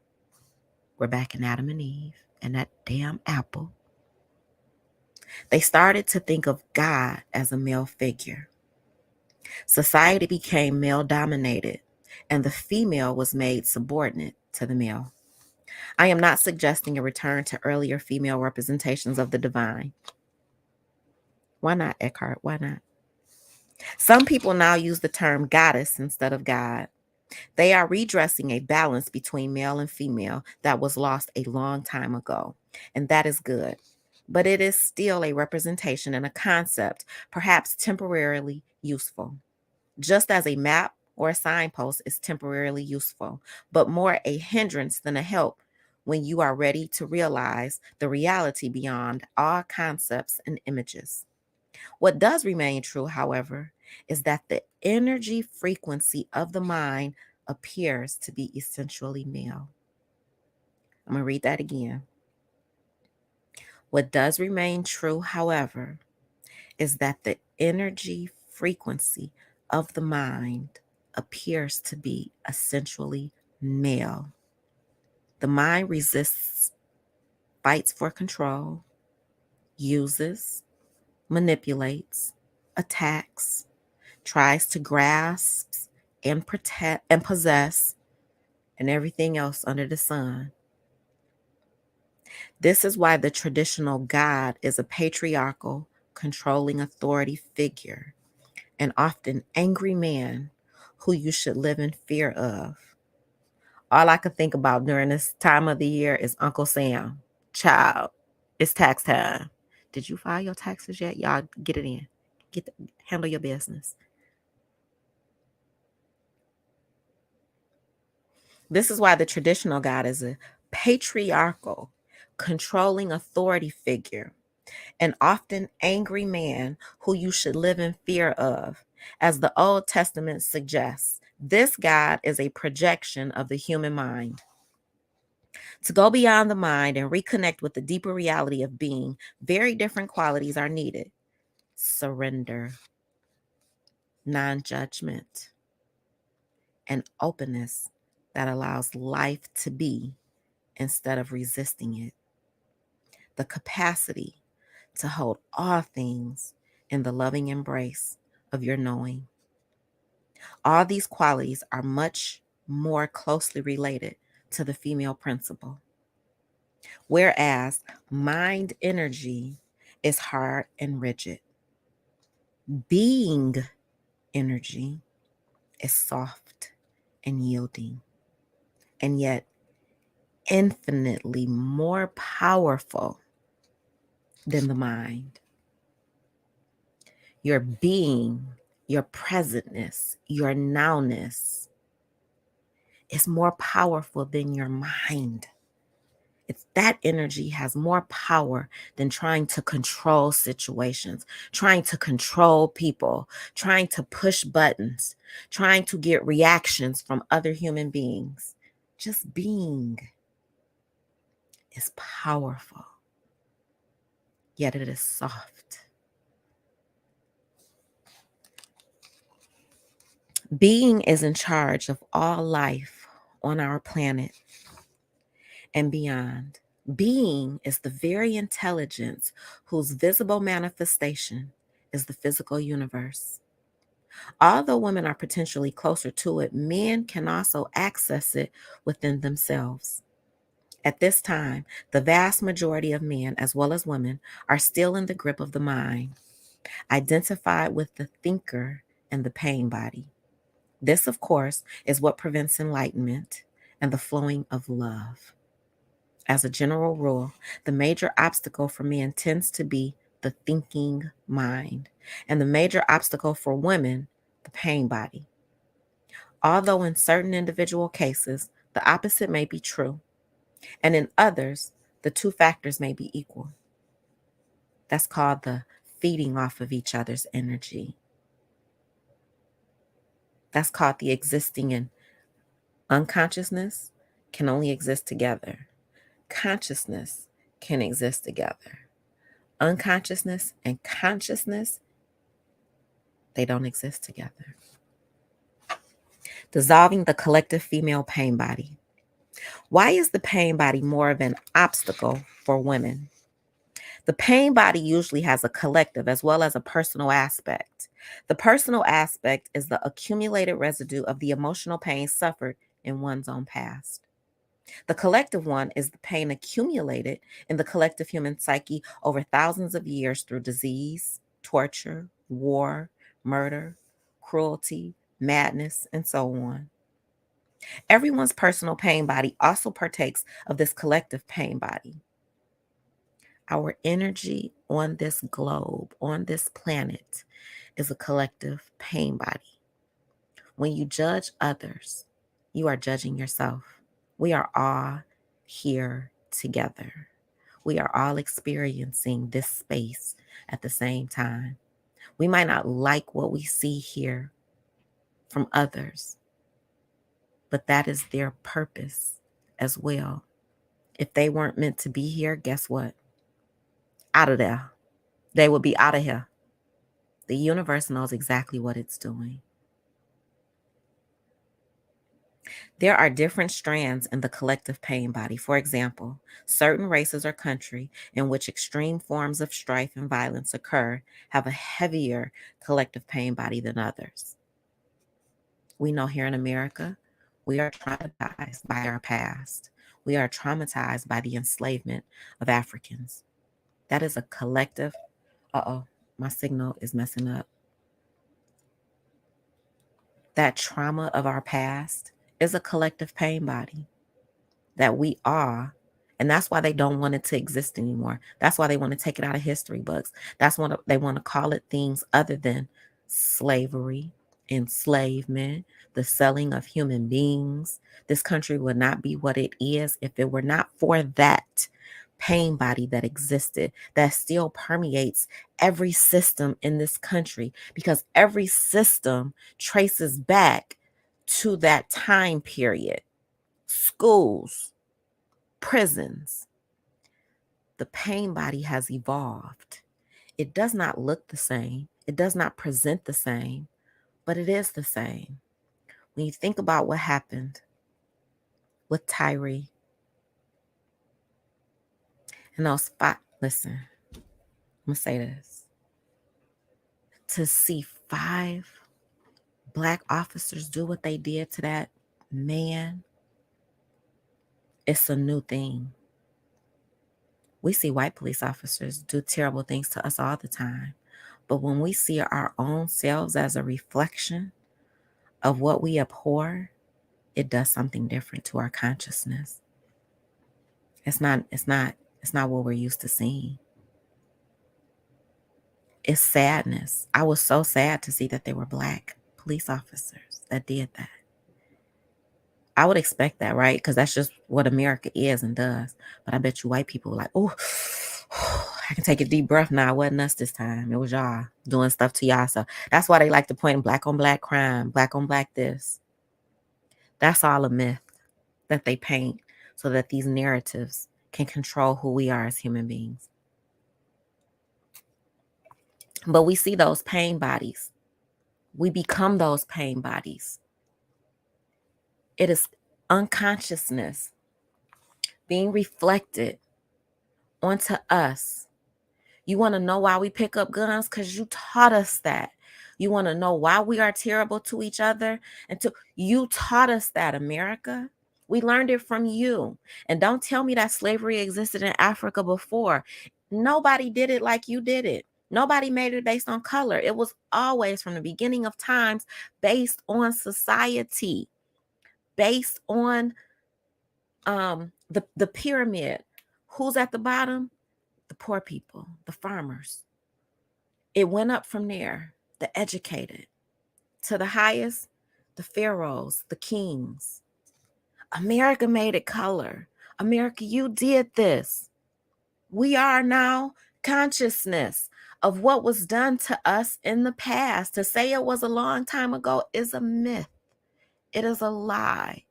we're back in Adam and Eve and that damn apple. They started to think of God as a male figure. Society became male dominated, and the female was made subordinate to the male. I am not suggesting a return to earlier female representations of the divine. Why not, Eckhart? Why not? Some people now use the term goddess instead of God. They are redressing a balance between male and female that was lost a long time ago, and that is good. But it is still a representation and a concept, perhaps temporarily useful. Just as a map or a signpost is temporarily useful, but more a hindrance than a help when you are ready to realize the reality beyond all concepts and images. What does remain true, however, is that the energy frequency of the mind appears to be essentially male. I'm going to read that again. What does remain true, however, is that the energy frequency of the mind appears to be essentially male. The mind resists, fights for control, uses, manipulates, attacks, tries to grasp and protect and possess, and everything else under the sun. This is why the traditional God is a patriarchal, controlling authority figure, an often angry man who you should live in fear of. All I could think about during this time of the year is Uncle Sam. Child, it's tax time. Did you file your taxes yet? Y'all get it in. Handle your business. This is why the traditional God is a patriarchal, controlling authority figure, an often angry man who you should live in fear of. As the Old Testament suggests, this God is a projection of the human mind. To go beyond the mind and reconnect with the deeper reality of being, very different qualities are needed: surrender, non-judgment, and openness that allows life to be instead of resisting it. The capacity to hold all things in the loving embrace of your knowing. All these qualities are much more closely related to the female principle. Whereas mind energy is hard and rigid, being energy is soft and yielding, and yet infinitely more powerful than the mind. Your being, your presentness, your nowness is more powerful than your mind. It's that energy has more power than trying to control situations, trying to control people, trying to push buttons, trying to get reactions from other human beings. Just being is powerful, yet it is soft. Being is in charge of all life on our planet and beyond. Being is the very intelligence whose visible manifestation is the physical universe. Although women are potentially closer to it, men can also access it within themselves. At this time, the vast majority of men, as well as women, are still in the grip of the mind, identified with the thinker and the pain body. This, of course, is what prevents enlightenment and the flowing of love. As a general rule, the major obstacle for men tends to be the thinking mind, and the major obstacle for women, the pain body. Although in certain individual cases, the opposite may be true, and in others, the two factors may be equal. That's called the feeding off of each other's energy. That's called the existing in unconsciousness can only exist together. Consciousness can exist together. Unconsciousness and consciousness, they don't exist together. Dissolving the collective female pain body. Why is the pain body more of an obstacle for women? The pain body usually has a collective as well as a personal aspect. The personal aspect is the accumulated residue of the emotional pain suffered in one's own past. The collective one is the pain accumulated in the collective human psyche over thousands of years through disease, torture, war, murder, cruelty, madness, and so on. Everyone's personal pain body also partakes of this collective pain body. Our energy on this globe, on this planet, is a collective pain body. When you judge others, you are judging yourself. We are all here together. We are all experiencing this space at the same time. We might not like what we see here from others, but that is their purpose as well. If they weren't meant to be here, guess what? Out of there. They would be out of here. The universe knows exactly what it's doing. There are different strands in the collective pain body. For example, certain races or country in which extreme forms of strife and violence occur have a heavier collective pain body than others. We know here in America, we are traumatized by our past. We are traumatized by the enslavement of Africans. That is a collective, my signal is messing up. That trauma of our past is a collective pain body that we are. And that's why they don't want it to exist anymore. That's why they want to take it out of history books. That's why they want to call it things other than slavery, enslavement, the selling of human beings. This country would not be what it is if it were not for that pain body that existed, that still permeates every system in this country, because every system traces back to that time period. Schools, prisons. The pain body has evolved. It does not look the same. It does not present the same, but it is the same. When you think about what happened with Tyree and those listen, I'm going to say this. To see 5 Black officers do what they did to that man, it's a new thing. We see white police officers do terrible things to us all the time. But when we see our own selves as a reflection of what we abhor, it does something different to our consciousness. It's not what we're used to seeing. It's sadness. I was so sad to see that they were Black police officers that did that. I would expect that, right? Because that's just what America is and does. But I bet you white people were like, oh, I can take a deep breath now. It wasn't us this time. It was y'all doing stuff to y'all. So that's why they like to point Black on Black crime, Black on Black this. That's all a myth that they paint so that these narratives can control who we are as human beings. But we see those pain bodies. We become those pain bodies. It is unconsciousness being reflected onto us. You want to know why we pick up guns? Because you taught us that. You want to know why we are terrible to each other? You taught us that, America. We learned it from you. And don't tell me that slavery existed in Africa before. Nobody did it like you did it. Nobody made it based on color. It was always, from the beginning of times, based on society, based on the pyramid. Who's at the bottom? The poor people, the farmers. It went up from there, the educated, to the highest, the pharaohs, the kings. America made it color. America, you did this. We are now consciousness of what was done to us in the past. To say it was a long time ago is a myth. It is a lie.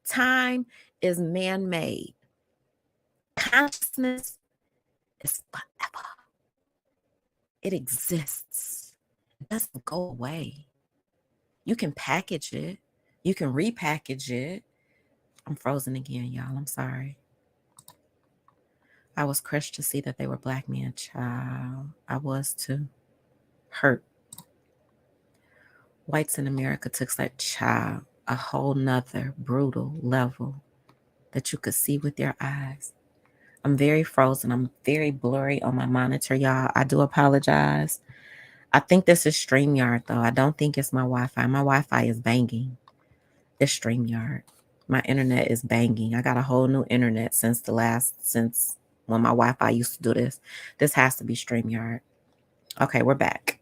Time is man-made. Consciousness is forever. It exists. It doesn't go away. You can package it. You can repackage it. I'm frozen again, y'all. I'm sorry. I was crushed to see that they were Black men, child. I was too. Hurt. Whites in America took that child a whole nother brutal level that you could see with your eyes. I'm very frozen. I'm very blurry on my monitor, y'all. I do apologize. I think this is StreamYard, though. I don't think it's my Wi-Fi. My Wi-Fi is banging. It's StreamYard. My internet is banging. I got a whole new internet since when my Wi-Fi used to do this. This has to be StreamYard. Okay, we're back.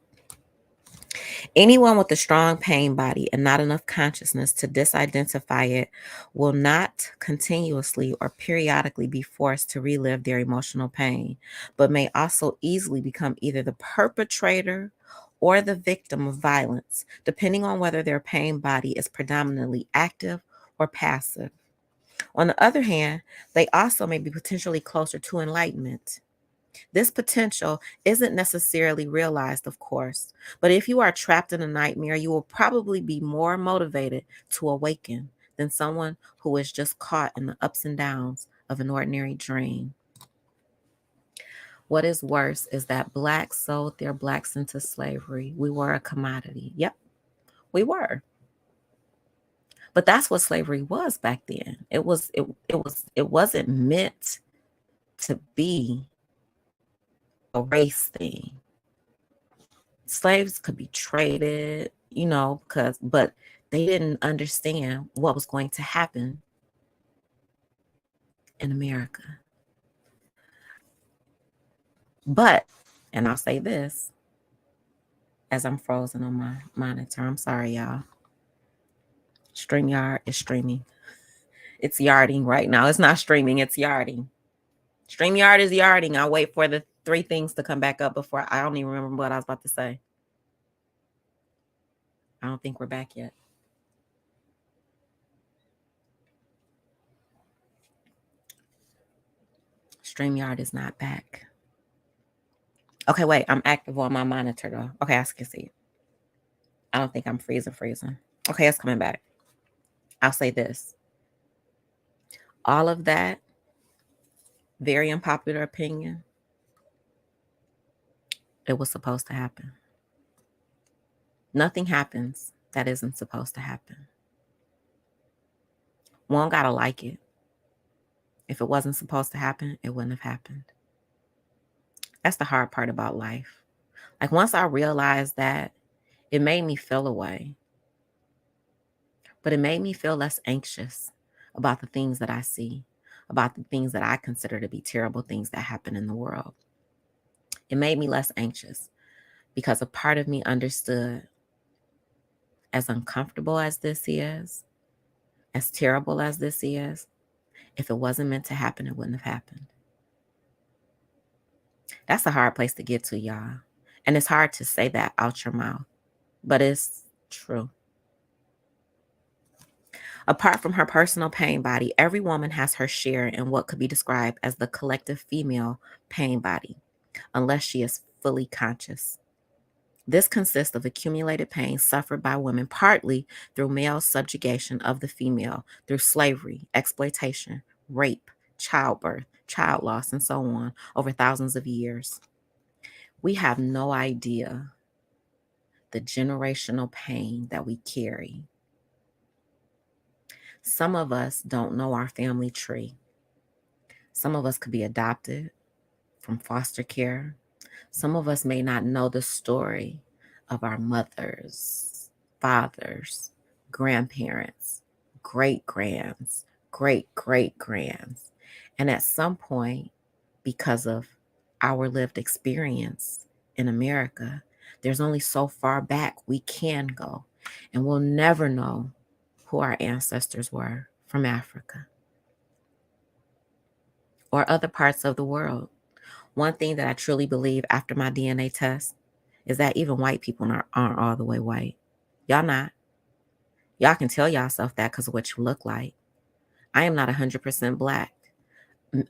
Anyone with a strong pain body and not enough consciousness to disidentify it will not continuously or periodically be forced to relive their emotional pain, but may also easily become either the perpetrator or the victim of violence, depending on whether their pain body is predominantly active or passive. On the other hand, they also may be potentially closer to enlightenment. This potential isn't necessarily realized, of course, but if you are trapped in a nightmare, you will probably be more motivated to awaken than someone who is just caught in the ups and downs of an ordinary dream. What is worse is that Blacks sold their Blacks into slavery. We were a commodity. Yep, we were. But that's what slavery was back then. It wasn't meant to be a race thing. Slaves could be traded, but they didn't understand what was going to happen in America. But, and I'll say this as I'm frozen on my monitor. I'm sorry, y'all. StreamYard is streaming. It's yarding right now. It's not streaming, it's yarding. StreamYard is yarding. I'll wait for the 3 things to come back up before I don't even remember what I was about to say. I don't think we're back yet. StreamYard is not back. Okay, wait. I'm active on my monitor though. Okay, I can see it. I don't think I'm freezing. Okay, it's coming back. I'll say this. All of that, very unpopular opinion, it was supposed to happen. Nothing happens that isn't supposed to happen. One gotta like it. If it wasn't supposed to happen, it wouldn't have happened. That's the hard part about life. Like once I realized that, it made me feel away. But it made me feel less anxious about the things that I see, about the things that I consider to be terrible things that happen in the world. It made me less anxious because a part of me understood, as uncomfortable as this is, as terrible as this is, if it wasn't meant to happen, it wouldn't have happened. That's a hard place to get to, y'all. And it's hard to say that out your mouth, but it's true. Apart from her personal pain body, every woman has her share in what could be described as the collective female pain body, unless she is fully conscious. This consists of accumulated pain suffered by women partly through male subjugation of the female, through slavery, exploitation, rape, childbirth, child loss, and so on over thousands of years. We have no idea the generational pain that we carry. Some of us don't know our family tree. Some of us could be adopted from foster care. Some of us may not know the story of our mothers, fathers, grandparents, great-grands, great-great-grands. And at some point, because of our lived experience in America, there's only so far back we can go. And we'll never know who our ancestors were from Africa or other parts of the world. One thing that I truly believe after my DNA test is that even white people aren't all the way white. Y'all not. Y'all can tell yourself that because of what you look like. I am not 100% black.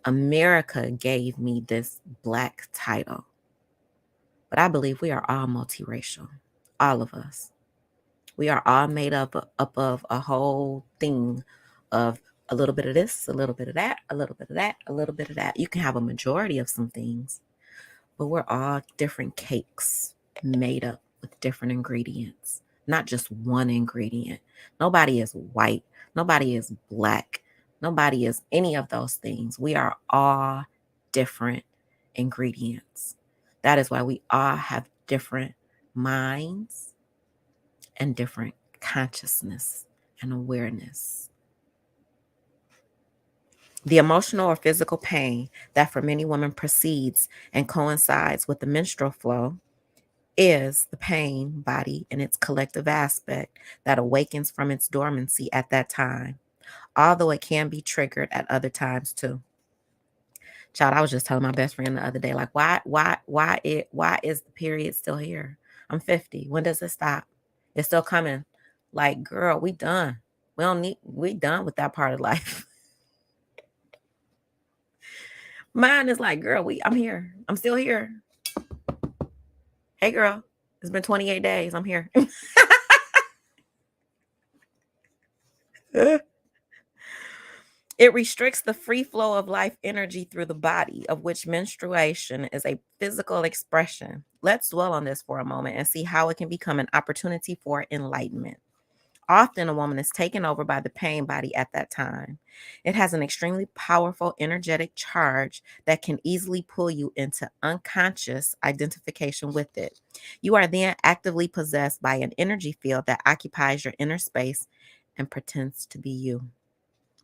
America gave me this black title. But I believe we are all multiracial. All of us. We are all made up of a whole thing of a little bit of this, a little bit of that, a little bit of that, a little bit of that. You can have a majority of some things, but we're all different cakes made up with different ingredients, not just one ingredient. Nobody is white. Nobody is black. Nobody is any of those things. We are all different ingredients. That is why we all have different minds and different consciousness and awareness. The emotional or physical pain that for many women precedes and coincides with the menstrual flow is the pain body in its collective aspect that awakens from its dormancy at that time, although it can be triggered at other times too. Child, I was just telling my best friend the other day, like, why is the period still here? I'm 50. When does it stop? It's still coming. Like, girl, we done. We done with that part of life. Mine is like, girl, I'm here. I'm still here. Hey, girl, it's been 28 days. I'm here. It restricts the free flow of life energy through the body, of which menstruation is a physical expression. Let's dwell on this for a moment and see how it can become an opportunity for enlightenment. Often a woman is taken over by the pain body at that time. It has an extremely powerful energetic charge that can easily pull you into unconscious identification with it. You are then actively possessed by an energy field that occupies your inner space and pretends to be you.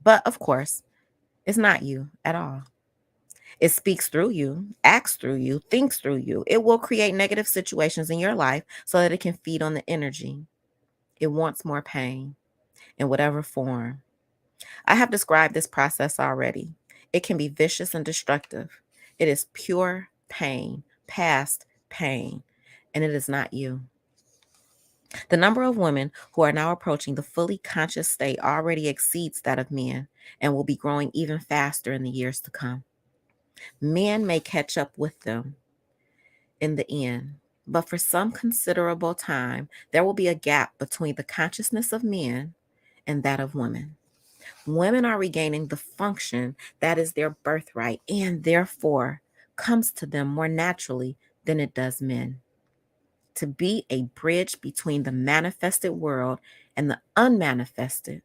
But of course, it's not you at all. It speaks through you, acts through you, thinks through you. It will create negative situations in your life so that it can feed on the energy. It wants more pain in whatever form. I have described this process already. It can be vicious and destructive. It is pure pain, past pain, and it is not you. The number of women who are now approaching the fully conscious state already exceeds that of men and will be growing even faster in the years to come. Men may catch up with them in the end, but for some considerable time, there will be a gap between the consciousness of men and that of women. Women are regaining the function that is their birthright and therefore comes to them more naturally than it does men. To be a bridge between the manifested world and the unmanifested,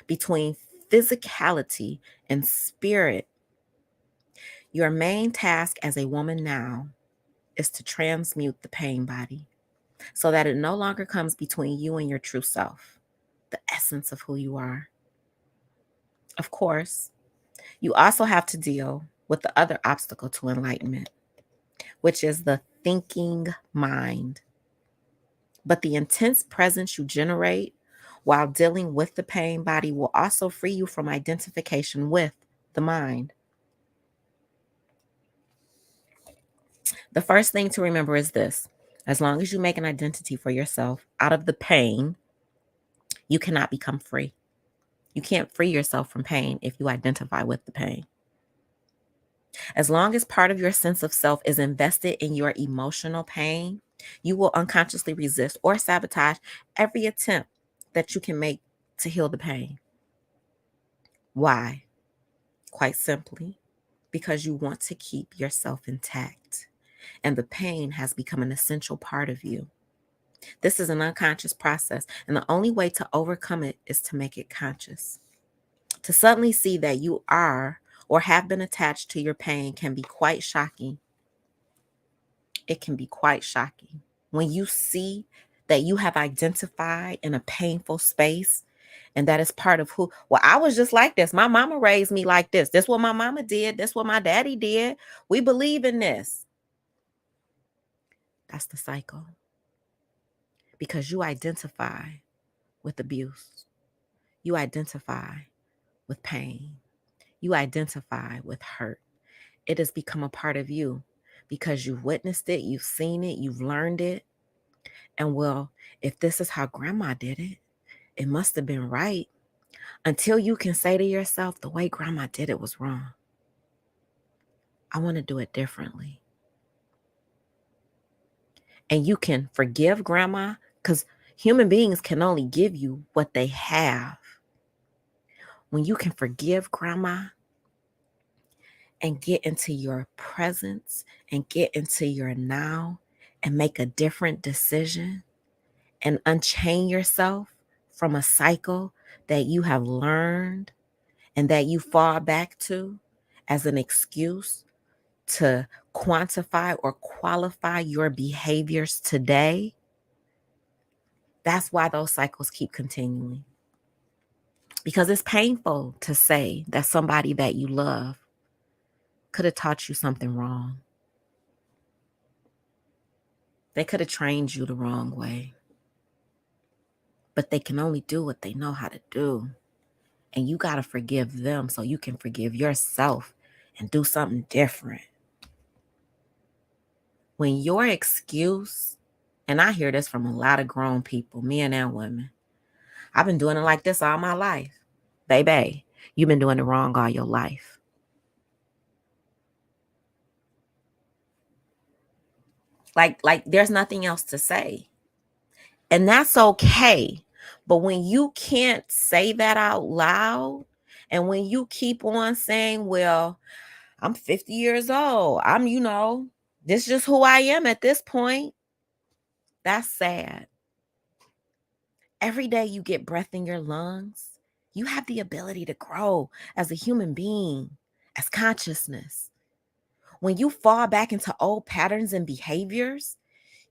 between physicality and spirit. Your main task as a woman now is to transmute the pain body so that it no longer comes between you and your true self, the essence of who you are. Of course, you also have to deal with the other obstacle to enlightenment, which is the thinking mind. But the intense presence you generate while dealing with the pain body will also free you from identification with the mind. The first thing to remember is this: as long as you make an identity for yourself out of the pain, you cannot become free. You can't free yourself from pain if you identify with the pain. As long as part of your sense of self is invested in your emotional pain, you will unconsciously resist or sabotage every attempt that you can make to heal the pain. Why? Quite simply, because you want to keep yourself intact, and the pain has become an essential part of you. This is an unconscious process, and the only way to overcome it is to make it conscious. To suddenly see that you are or have been attached to your pain can be quite shocking. It can be quite shocking. When you see that you have identified in a painful space, and that is part of who, well, I was just like this. My mama raised me like this. This is what my mama did. This is what my daddy did. We believe in this. That's the cycle. Because you identify with abuse. You identify with pain. You identify with hurt. It has become a part of you because you've witnessed it, you've seen it, you've learned it. And well, if this is how grandma did it, it must have been right. Until you can say to yourself, the way grandma did it was wrong. I want to do it differently. And you can forgive grandma, because human beings can only give you what they have. When you can forgive grandma and get into your presence and get into your now and make a different decision and unchain yourself from a cycle that you have learned and that you fall back to as an excuse to quantify or qualify your behaviors today, that's why those cycles keep continuing. Because it's painful to say that somebody that you love could have taught you something wrong. They could have trained you the wrong way. But they can only do what they know how to do. And you got to forgive them so you can forgive yourself and do something different. When your excuse, and I hear this from a lot of grown people, men and women, I've been doing it like this all my life. Baby, you've been doing it wrong all your life. Like there's nothing else to say. And that's okay. But when you can't say that out loud, and when you keep on saying, well, I'm 50 years old, this is just who I am at this point, that's sad. Every day you get breath in your lungs, you have the ability to grow as a human being, as consciousness. When you fall back into old patterns and behaviors,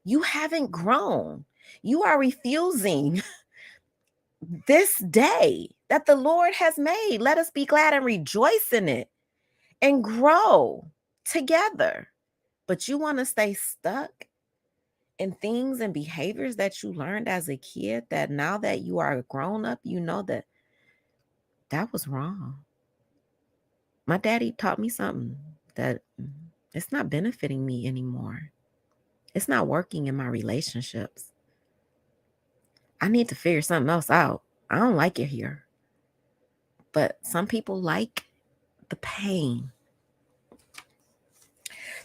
you haven't grown. You are refusing this day that the Lord has made. Let us be glad and rejoice in it and grow together. But you want to stay stuck in things and behaviors that you learned as a kid, that now that you are a grown up, you know that was wrong. My daddy taught me something that it's not benefiting me anymore. It's not working in my relationships. I need to figure something else out. I don't like it here. But some people like the pain.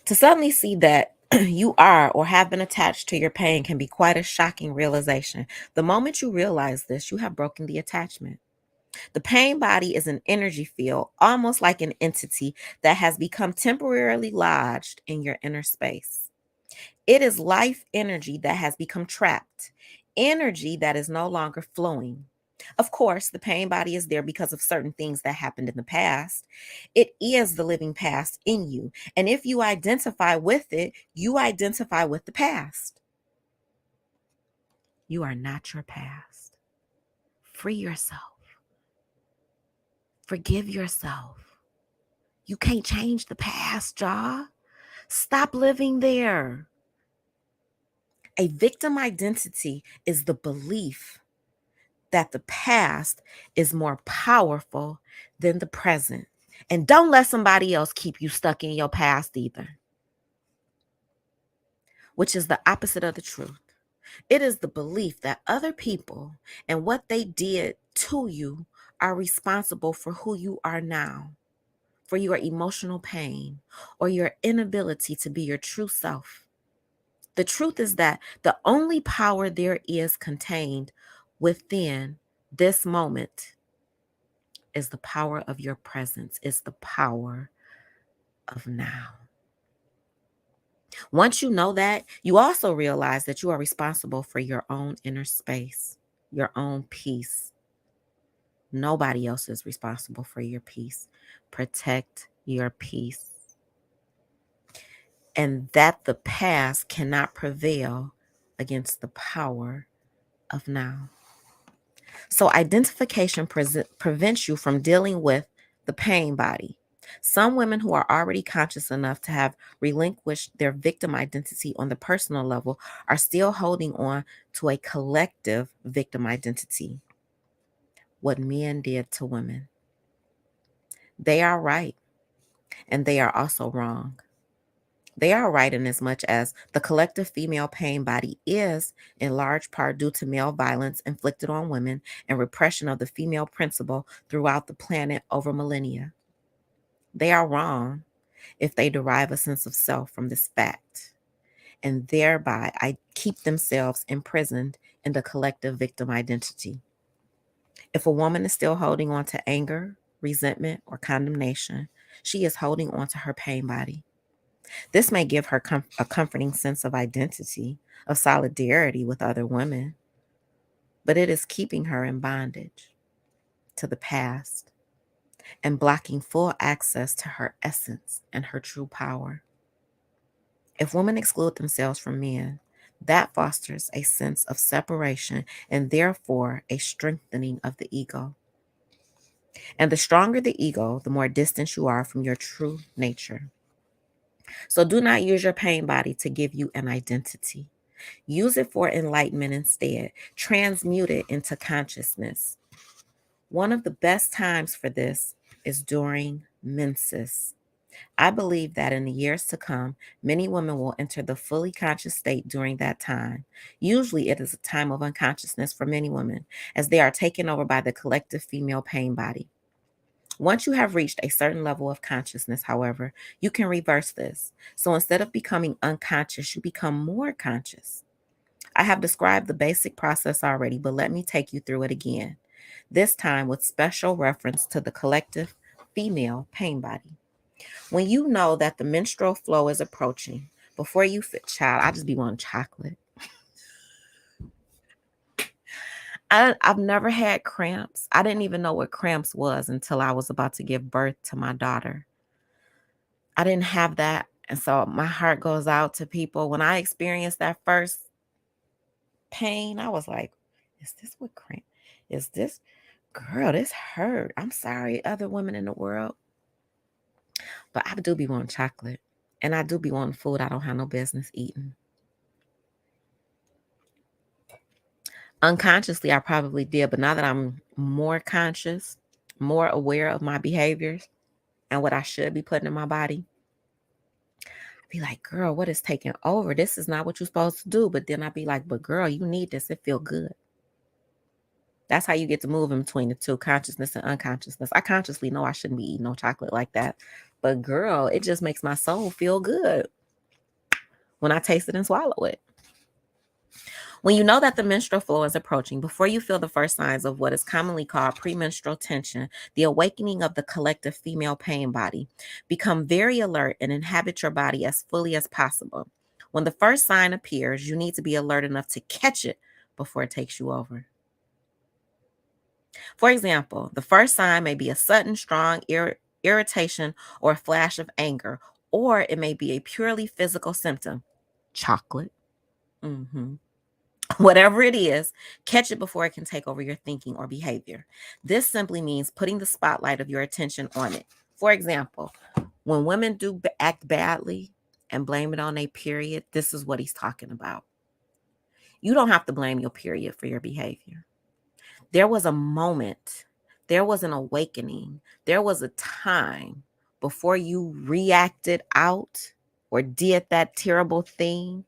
To suddenly see that you are or have been attached to your pain can be quite a shocking realization. The moment you realize this, you have broken the attachment. The pain body is an energy field, almost like an entity that has become temporarily lodged in your inner space. It is life energy that has become trapped, energy that is no longer flowing. Of course, the pain body is there because of certain things that happened in the past. It is the living past in you. And if you identify with it, you identify with the past. You are not your past. Free yourself. Forgive yourself. You can't change the past, y'all. Stop living there. A victim identity is the belief that the past is more powerful than the present. And don't let somebody else keep you stuck in your past either, which is the opposite of the truth. It is the belief that other people and what they did to you are responsible for who you are now, for your emotional pain, or your inability to be your true self. The truth is that the only power there is contained within this moment is the power of your presence, is the power of now. Once you know that, you also realize that you are responsible for your own inner space, your own peace. Nobody else is responsible for your peace. Protect your peace. And that the past cannot prevail against the power of now. So identification prevents you from dealing with the pain body. Some women who are already conscious enough to have relinquished their victim identity on the personal level are still holding on to a collective victim identity. What men did to women. They are right, and they are also wrong. They are right in as much as the collective female pain body is in large part due to male violence inflicted on women and repression of the female principle throughout the planet over millennia. They are wrong if they derive a sense of self from this fact, and thereby keep themselves imprisoned in the collective victim identity. If a woman is still holding on to anger, resentment, or condemnation, she is holding on to her pain body. This may give her a comforting sense of identity, of solidarity with other women, but it is keeping her in bondage to the past and blocking full access to her essence and her true power. If women exclude themselves from men, that fosters a sense of separation and therefore a strengthening of the ego. And the stronger the ego, the more distant you are from your true nature. So do not use your pain body to give you an identity. Use it for enlightenment instead. Transmute it into consciousness. One of the best times for this is during menses. I believe that in the years to come, many women will enter the fully conscious state during that time. Usually it is a time of unconsciousness for many women, as they are taken over by the collective female pain body. Once you have reached a certain level of consciousness, however, you can reverse this. So instead of becoming unconscious, you become more conscious. I have described the basic process already, but let me take you through it again, this time with special reference to the collective female pain body. When you know that the menstrual flow is approaching, before you fit, child, I just be wanting chocolate. I've never had cramps. I didn't even know what cramps was until I was about to give birth to my daughter. I didn't have that. And so my heart goes out to people. When I experienced that first pain, I was like, is this what cramp? Is this, girl, this hurt. I'm sorry, other women in the world. But I do be wanting chocolate. And I do be wanting food I don't have no business eating. Unconsciously, I probably did. But now that I'm more conscious, more aware of my behaviors, and what I should be putting in my body, I'd be like, girl, what is taking over? This is not what you're supposed to do. But then I'd be like, but girl, you need this. It feel good. That's how you get to move in between the two, consciousness and unconsciousness. I consciously know I shouldn't be eating no chocolate like that. But girl, it just makes my soul feel good when I taste it and swallow it. When you know that the menstrual flow is approaching, before you feel the first signs of what is commonly called premenstrual tension, the awakening of the collective female pain body, become very alert and inhabit your body as fully as possible. When the first sign appears, you need to be alert enough to catch it before it takes you over. For example, the first sign may be a sudden, strong irritation or a flash of anger, or it may be a purely physical symptom. Chocolate. Whatever it is, catch it before it can take over your thinking or behavior. This simply means putting the spotlight of your attention on it. For example, when women do act badly and blame it on a period, this is what he's talking about. You don't have to blame your period for your behavior. There was a moment, there was an awakening, there was a time before you reacted out or did that terrible thing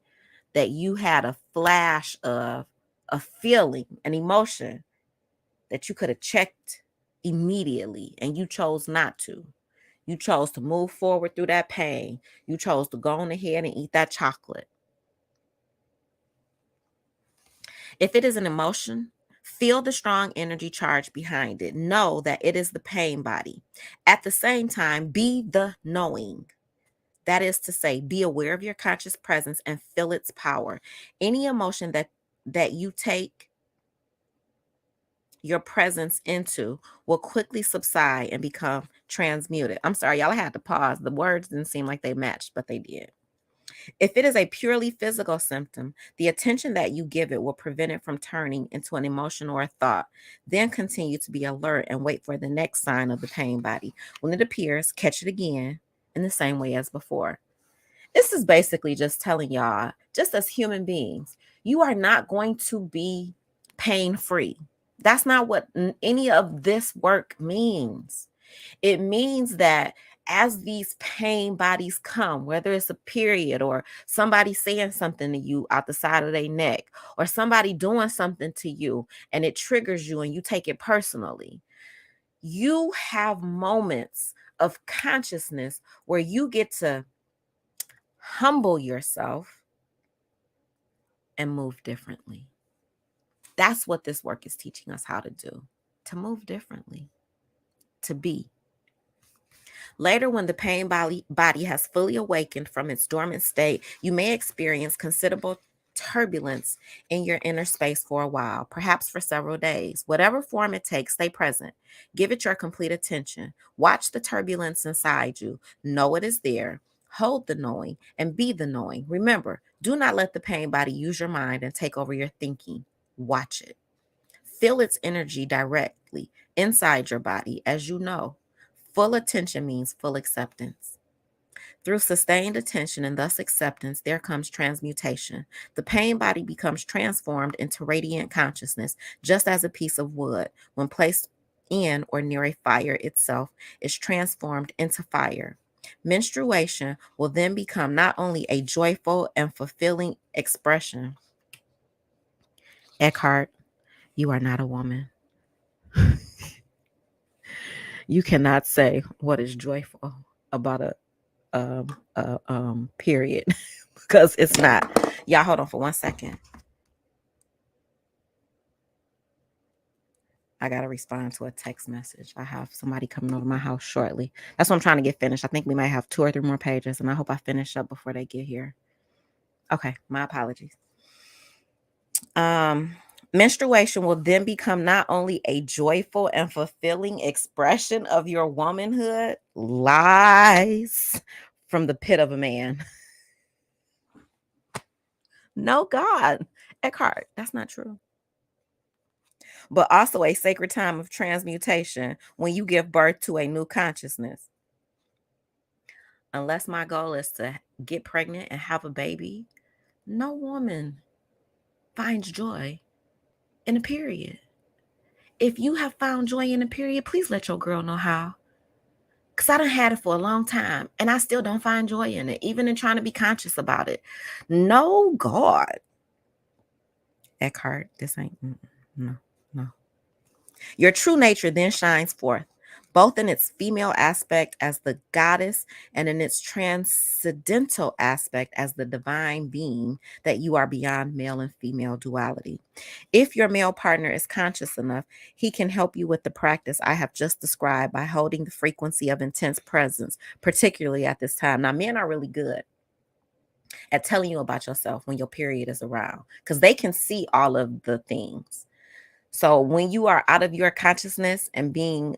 that you had a flash of a feeling, an emotion that you could have checked immediately, and you chose not to. You chose to move forward through that pain. You chose to go on ahead and eat that chocolate. If it is an emotion, feel the strong energy charge behind it. Know that it is the pain body. At the same time, be the knowing. That is to say, be aware of your conscious presence and feel its power. Any emotion that you take your presence into will quickly subside and become transmuted. I'm sorry, y'all, I had to pause. The words didn't seem like they matched, but they did. If it is a purely physical symptom, the attention that you give it will prevent it from turning into an emotion or a thought. Then continue to be alert and wait for the next sign of the pain body. When it appears, catch it again in the same way as before. This is basically just telling y'all, just as human beings, you are not going to be pain-free. That's not what any of this work means. It means that as these pain bodies come, whether it's a period or somebody saying something to you out the side of their neck or somebody doing something to you and it triggers you and you take it personally, you have moments of consciousness where you get to humble yourself and move differently. That's what this work is teaching us how to do, to move differently, to be. Later, when the pain body has fully awakened from its dormant state, you may experience considerable turbulence in your inner space for a while, perhaps for several days. Whatever form it takes, stay present. Give it your complete attention. Watch the turbulence inside you. Know it is there. Hold the knowing and be the knowing. Remember, do not let the pain body use your mind and take over your thinking. Watch it. Feel its energy directly inside your body as you know. Full attention means full acceptance. Through sustained attention and thus acceptance, there comes transmutation. The pain body becomes transformed into radiant consciousness, just as a piece of wood, when placed in or near a fire itself, is transformed into fire. Menstruation will then become not only a joyful and fulfilling expression. Eckhart, you are not a woman. You cannot say what is joyful about a period because it's not. Y'all hold on for 1 second. I gotta respond to a text message. I have somebody coming over my house shortly. That's what I'm trying to get finished. I think we might have 2 or 3 more pages, and I hope I finish up before they get here. Okay, my apologies. Menstruation will then become not only a joyful and fulfilling expression of your womanhood. Lies from the pit of a man. No, God. Eckhart, that's not true. But also a sacred time of transmutation when you give birth to a new consciousness. Unless my goal is to get pregnant and have a baby, no woman finds joy in a period. If you have found joy in a period, please let your girl know how. Because Because I done had it for a long time and I still don't find joy in it, even in trying to be conscious about it. No, God. Eckhart, this ain't, no, no. Your true nature then shines forth, both in its female aspect as the goddess and in its transcendental aspect as the divine being, that you are beyond male and female duality. If your male partner is conscious enough, he can help you with the practice I have just described by holding the frequency of intense presence, particularly at this time. Now, men are really good at telling you about yourself when your period is around because they can see all of the things. So when you are out of your consciousness and being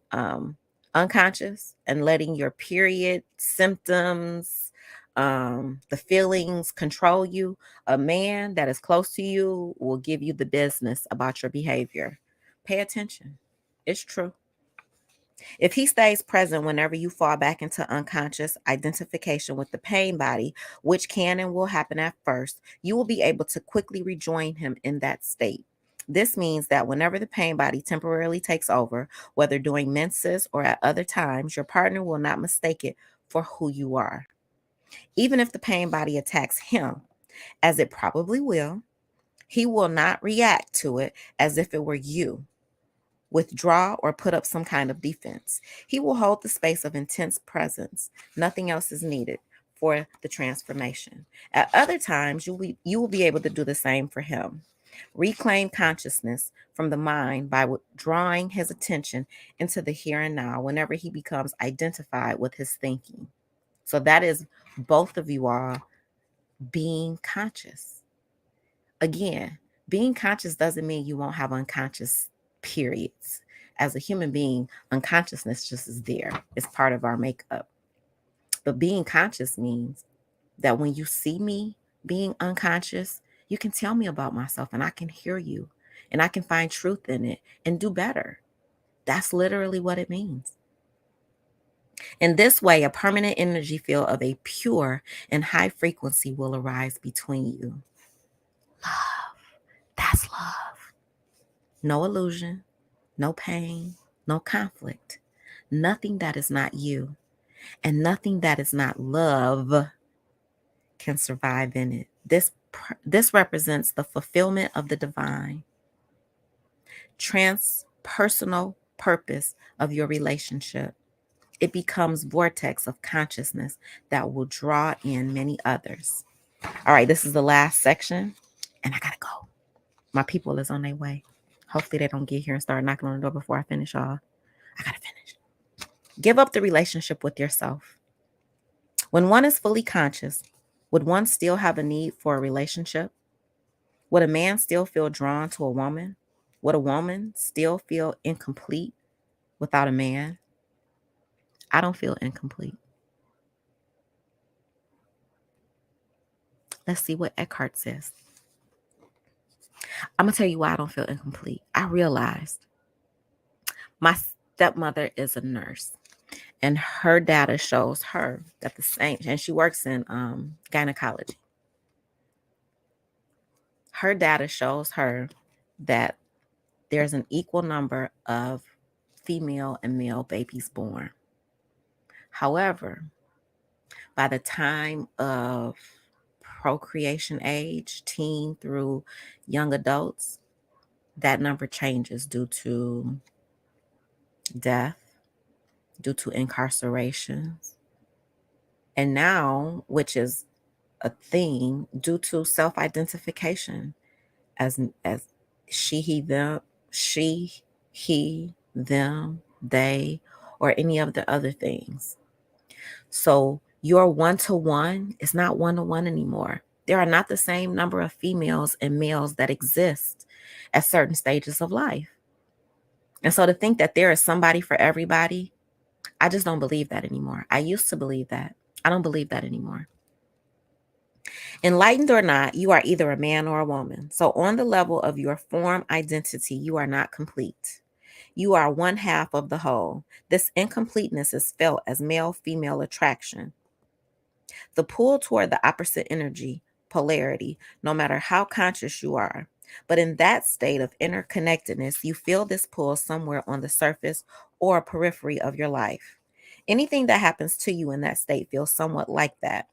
unconscious and letting your period symptoms, the feelings control you, a man that is close to you will give you the business about your behavior. Pay attention. It's true. If he stays present whenever you fall back into unconscious identification with the pain body, which can and will happen at first, you will be able to quickly rejoin him in that state. This means that whenever the pain body temporarily takes over, whether during menses or at other times, your partner will not mistake it for who you are. Even if the pain body attacks him, as it probably will, he will not react to it as if it were you, withdraw, or put up some kind of defense. He will hold the space of intense presence. Nothing else is needed for the transformation. At other times, you will be able to do the same for him. Reclaim consciousness from the mind by withdrawing his attention into the here and now whenever he becomes identified with his thinking. So that is both of you all being conscious. Again, being conscious doesn't mean you won't have unconscious periods. As a human being, unconsciousness just is there. It's part of our makeup. But being conscious means that when you see me being unconscious, you can tell me about myself and I can hear you and I can find truth in it and do better. That's literally what it means. In this way, a permanent energy field of a pure and high frequency will arise between you. Love. That's love. No illusion, no pain, no conflict, nothing that is not you, and nothing that is not love can survive in it. This represents the fulfillment of the divine, transpersonal purpose of your relationship. It becomes vortex of consciousness that will draw in many others. All right, this is the last section, and I gotta go. My people is on their way. Hopefully they don't get here and start knocking on the door before I finish, y'all. I gotta finish. Give up the relationship with yourself. When one is fully conscious, would one still have a need for a relationship? Would a man still feel drawn to a woman? Would a woman still feel incomplete without a man? I don't feel incomplete. Let's see what Eckhart says. I'm going to tell you why I don't feel incomplete. I realized my stepmother is a nurse, and her data shows her that the same, and she works in gynecology. Her data shows her that there's an equal number of female and male babies born. However, by the time of procreation age, teen through young adults, that number changes due to death, due to incarcerations, and now, which is a thing, due to self-identification as she, he, them, they, or any of the other things. So your one-to-one is not one-to-one anymore. There are not the same number of females and males that exist at certain stages of life. And so to think that there is somebody for everybody, I just don't believe that anymore. I used to believe that. I don't believe that anymore. Enlightened or not, you are either a man or a woman. So on the level of your form identity, you are not complete. You are one half of the whole. This incompleteness is felt as male-female attraction. The pull toward the opposite energy, polarity, no matter how conscious you are. But in that state of interconnectedness, you feel this pull somewhere on the surface or periphery of your life. Anything that happens to you in that state feels somewhat like that.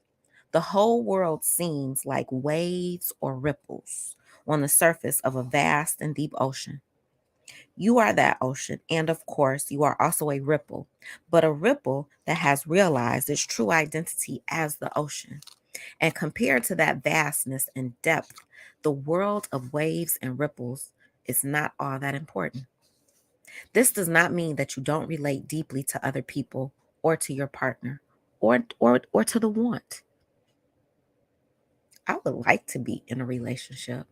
The whole world seems like waves or ripples on the surface of a vast and deep ocean. You are that ocean, and of course, you are also a ripple, but a ripple that has realized its true identity as the ocean. And compared to that vastness and depth, the world of waves and ripples is not all that important. This does not mean that you don't relate deeply to other people or to your partner or to the want. I would like to be in a relationship,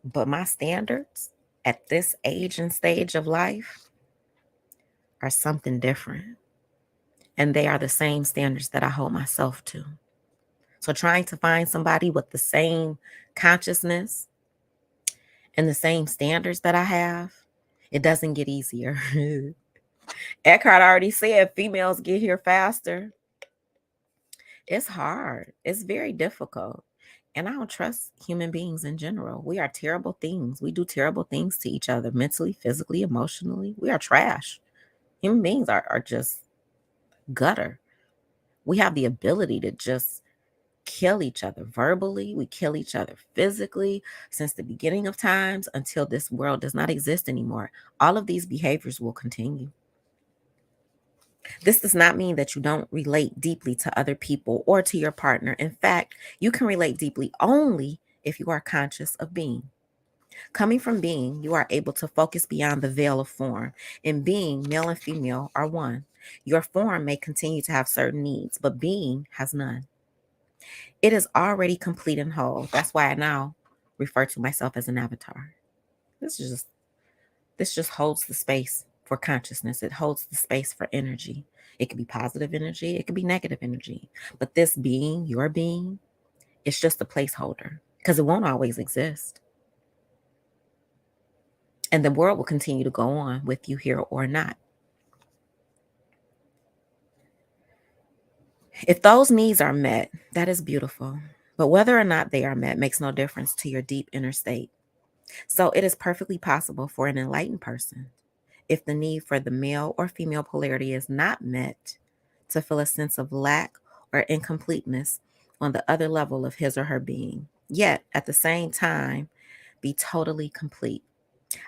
but my standards at this age and stage of life are something different. And they are the same standards that I hold myself to. So trying to find somebody with the same consciousness and the same standards that I have, it doesn't get easier. Eckhart already said females get here faster. It's hard. It's very difficult. And I don't trust human beings in general. We are terrible things. We do terrible things to each other mentally, physically, emotionally. We are trash. Human beings are just gutter. We have the ability to just kill each other verbally. We kill each other physically since the beginning of times until this world does not exist anymore. All of these behaviors will continue. This does not mean that you don't relate deeply to other people or to your partner. In fact, you can relate deeply only if you are conscious of being. Coming from being, you are able to focus beyond the veil of form. In being, male and female are one. Your form may continue to have certain needs, but being has none. It is already complete and whole. That's why I now refer to myself as an avatar. This is just This just holds the space for consciousness. It holds the space for energy. It could be positive energy, it could be negative energy. But this being, your being, it's just a placeholder because it won't always exist. And the world will continue to go on with you here or not. If those needs are met, that is beautiful. But whether or not they are met makes no difference to your deep inner state. So it is perfectly possible for an enlightened person, if the need for the male or female polarity is not met, to feel a sense of lack or incompleteness on the other level of his or her being, yet at the same time be totally complete.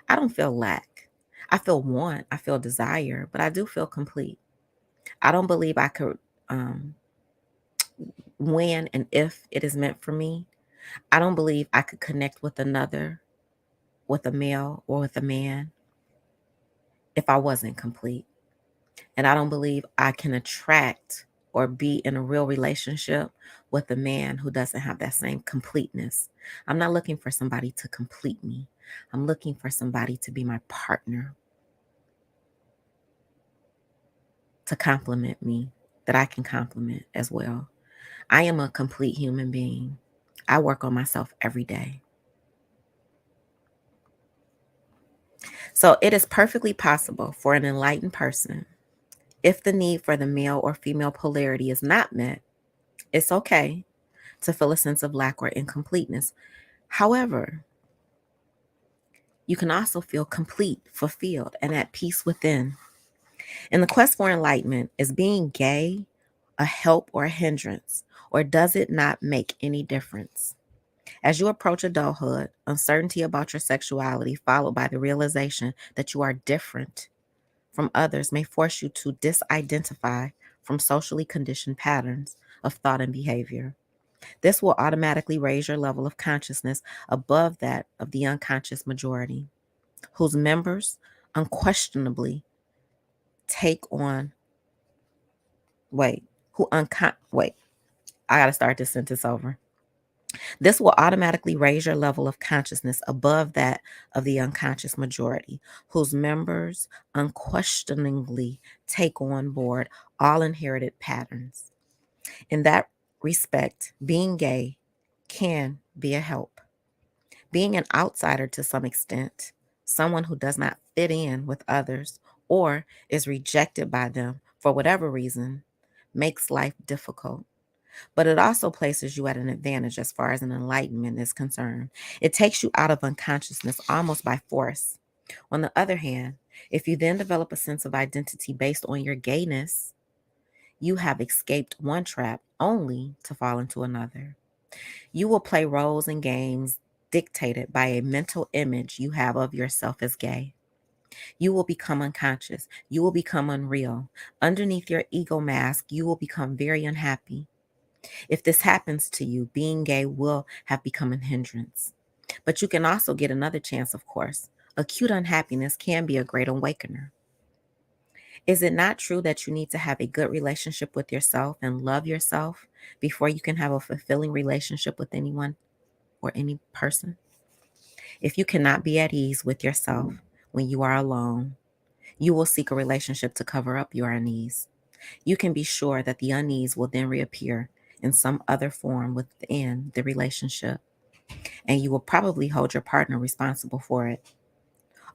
I don't feel lack. I feel want, I feel desire, but I do feel complete. I don't believe I could, um, when and if it is meant for me, I don't believe I could connect with another, with a male or with a man, if I wasn't complete. And I don't believe I can attract or be in a real relationship with a man who doesn't have that same completeness. I'm not looking for somebody to complete me. I'm looking for somebody to be my partner, to complement me, that I can complement as well. I am a complete human being. I work on myself every day. So it is perfectly possible for an enlightened person, if the need for the male or female polarity is not met, it's okay to feel a sense of lack or incompleteness. However, you can also feel complete, fulfilled, and at peace within. In the quest for enlightenment, is being gay a help or a hindrance, or does it not make any difference? As you approach adulthood, uncertainty about your sexuality, followed by the realization that you are different from others, may force you to disidentify from socially conditioned patterns of thought and behavior. This will automatically raise your level of consciousness above that of the unconscious majority, whose members unquestionably take on, wait, wait, I gotta start this sentence over. This will automatically raise your level of consciousness above that of the unconscious majority, whose members unquestioningly take on board all inherited patterns. In that respect, being gay can be a help. Being an outsider to some extent, someone who does not fit in with others or is rejected by them for whatever reason, makes life difficult. But it also places you at an advantage as far as an enlightenment is concerned. It takes you out of unconsciousness almost by force. On the other hand, If you then develop a sense of identity based on your gayness, you have escaped one trap only to fall into another. You will play roles in games dictated by a mental image you have of yourself as gay. You will become unconscious. You will become unreal. Underneath your ego mask, you will become very unhappy. If this happens to you, being gay will have become a hindrance. But you can also get another chance, of course. Acute unhappiness can be a great awakener. Is it not true that you need to have a good relationship with yourself and love yourself before you can have a fulfilling relationship with anyone or any person? If you cannot be at ease with yourself when you are alone, you will seek a relationship to cover up your unease. You can be sure that the unease will then reappear in some other form within the relationship, and you will probably hold your partner responsible for it.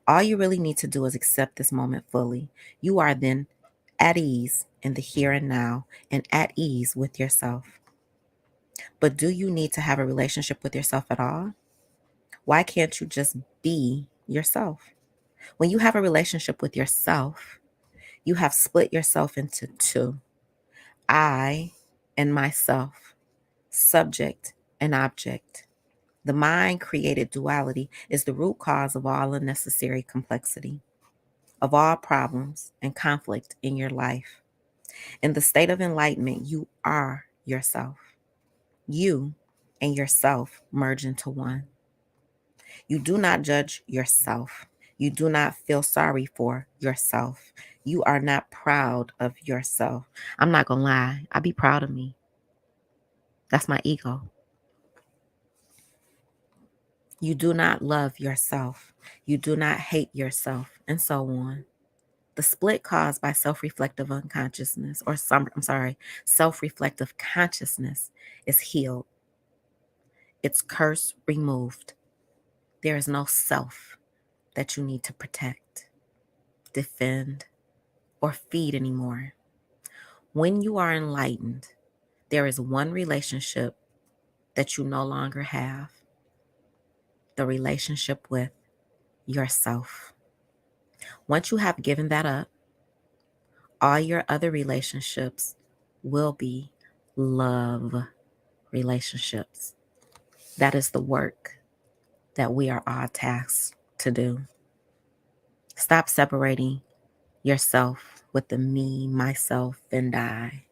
All you really need to do is accept this moment fully. You are then at ease in the here and now and at ease with yourself. But do you need to have a relationship with yourself at all? Why can't you just be yourself? When you have a relationship with yourself, you have split yourself into two: I and myself, subject and object. The mind created duality is the root cause of all unnecessary complexity, of all problems and conflict in your life. In the state of enlightenment, you are yourself. You and yourself merge into one. You do not judge yourself. You do not feel sorry for yourself. You are not proud of yourself. I'm not going to lie. I be proud of me. That's my ego. You do not love yourself. You do not hate yourself, and so on. The split caused by self-reflective unconsciousness, self-reflective consciousness is healed. Its curse removed. There is no self that you need to protect, defend, or feed anymore. When you are enlightened, there is one relationship that you no longer have: the relationship with yourself. Once you have given that up, all your other relationships will be love relationships. That is the work that we are all tasked to do. Stop separating yourself with the me, myself, and I.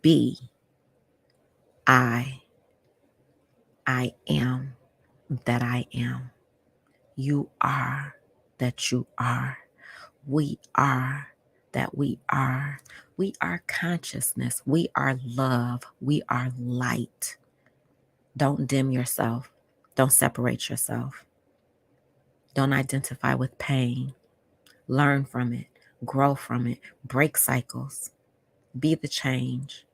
Be I. I am that I am. You are that you are. We are that we are. We are consciousness. We are love. We are light. Don't dim yourself. Don't separate yourself. Don't identify with pain. Learn from it. Grow from it. Break cycles. Be the change.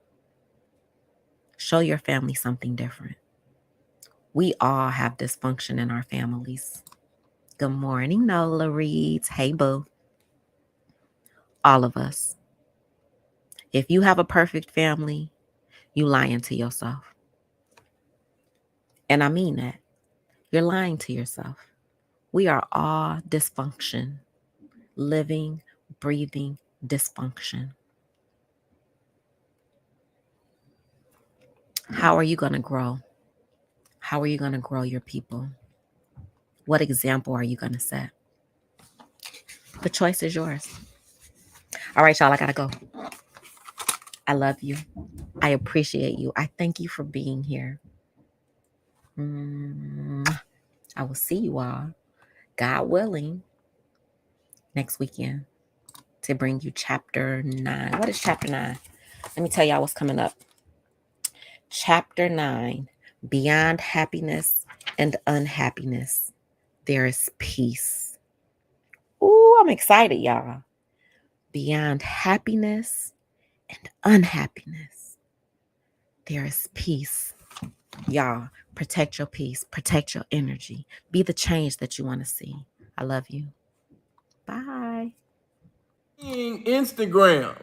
Show your family something different. We all have dysfunction in our families. Good morning, Nola Reeds. Hey, boo. All of us. If you have a perfect family, you lying to yourself. And I mean that. You're lying to yourself. We are all dysfunction. Living, breathing dysfunction. How are you going to grow? How are you going to grow your people? What example are you going to set? The choice is yours. All right, y'all, I got to go. I love you. I appreciate you. I thank you for being here. I will see you all, God willing, next weekend to bring you chapter 9. What is chapter 9? Let me tell y'all what's coming up. Chapter 9, beyond happiness and unhappiness, there is peace. Ooh, I'm excited, y'all. Beyond happiness and unhappiness, there is peace. Y'all, protect your peace, protect your energy. Be the change that you want to see. I love you. Bye. Instagram.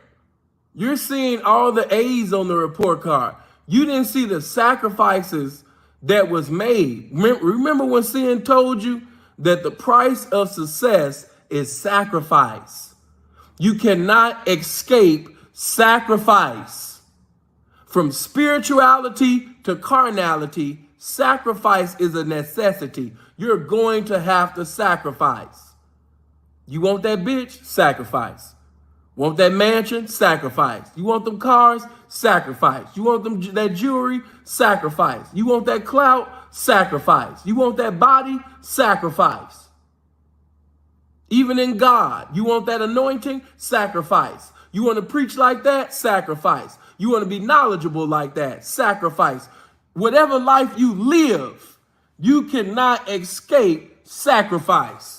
You're seeing all the A's on the report card. You didn't see the sacrifices that was made. Remember when Sin told you that the price of success is sacrifice. You cannot escape sacrifice. From spirituality to carnality, sacrifice is a necessity. You're going to have to sacrifice. You want that bitch? Sacrifice. Want that mansion? Sacrifice. You want them cars? Sacrifice. You want that jewelry? Sacrifice. You want that clout? Sacrifice. You want that body? Sacrifice. Even in God, you want that anointing? Sacrifice. You want to preach like that? Sacrifice. You want to be knowledgeable like that? Sacrifice. Whatever life you live, you cannot escape sacrifice.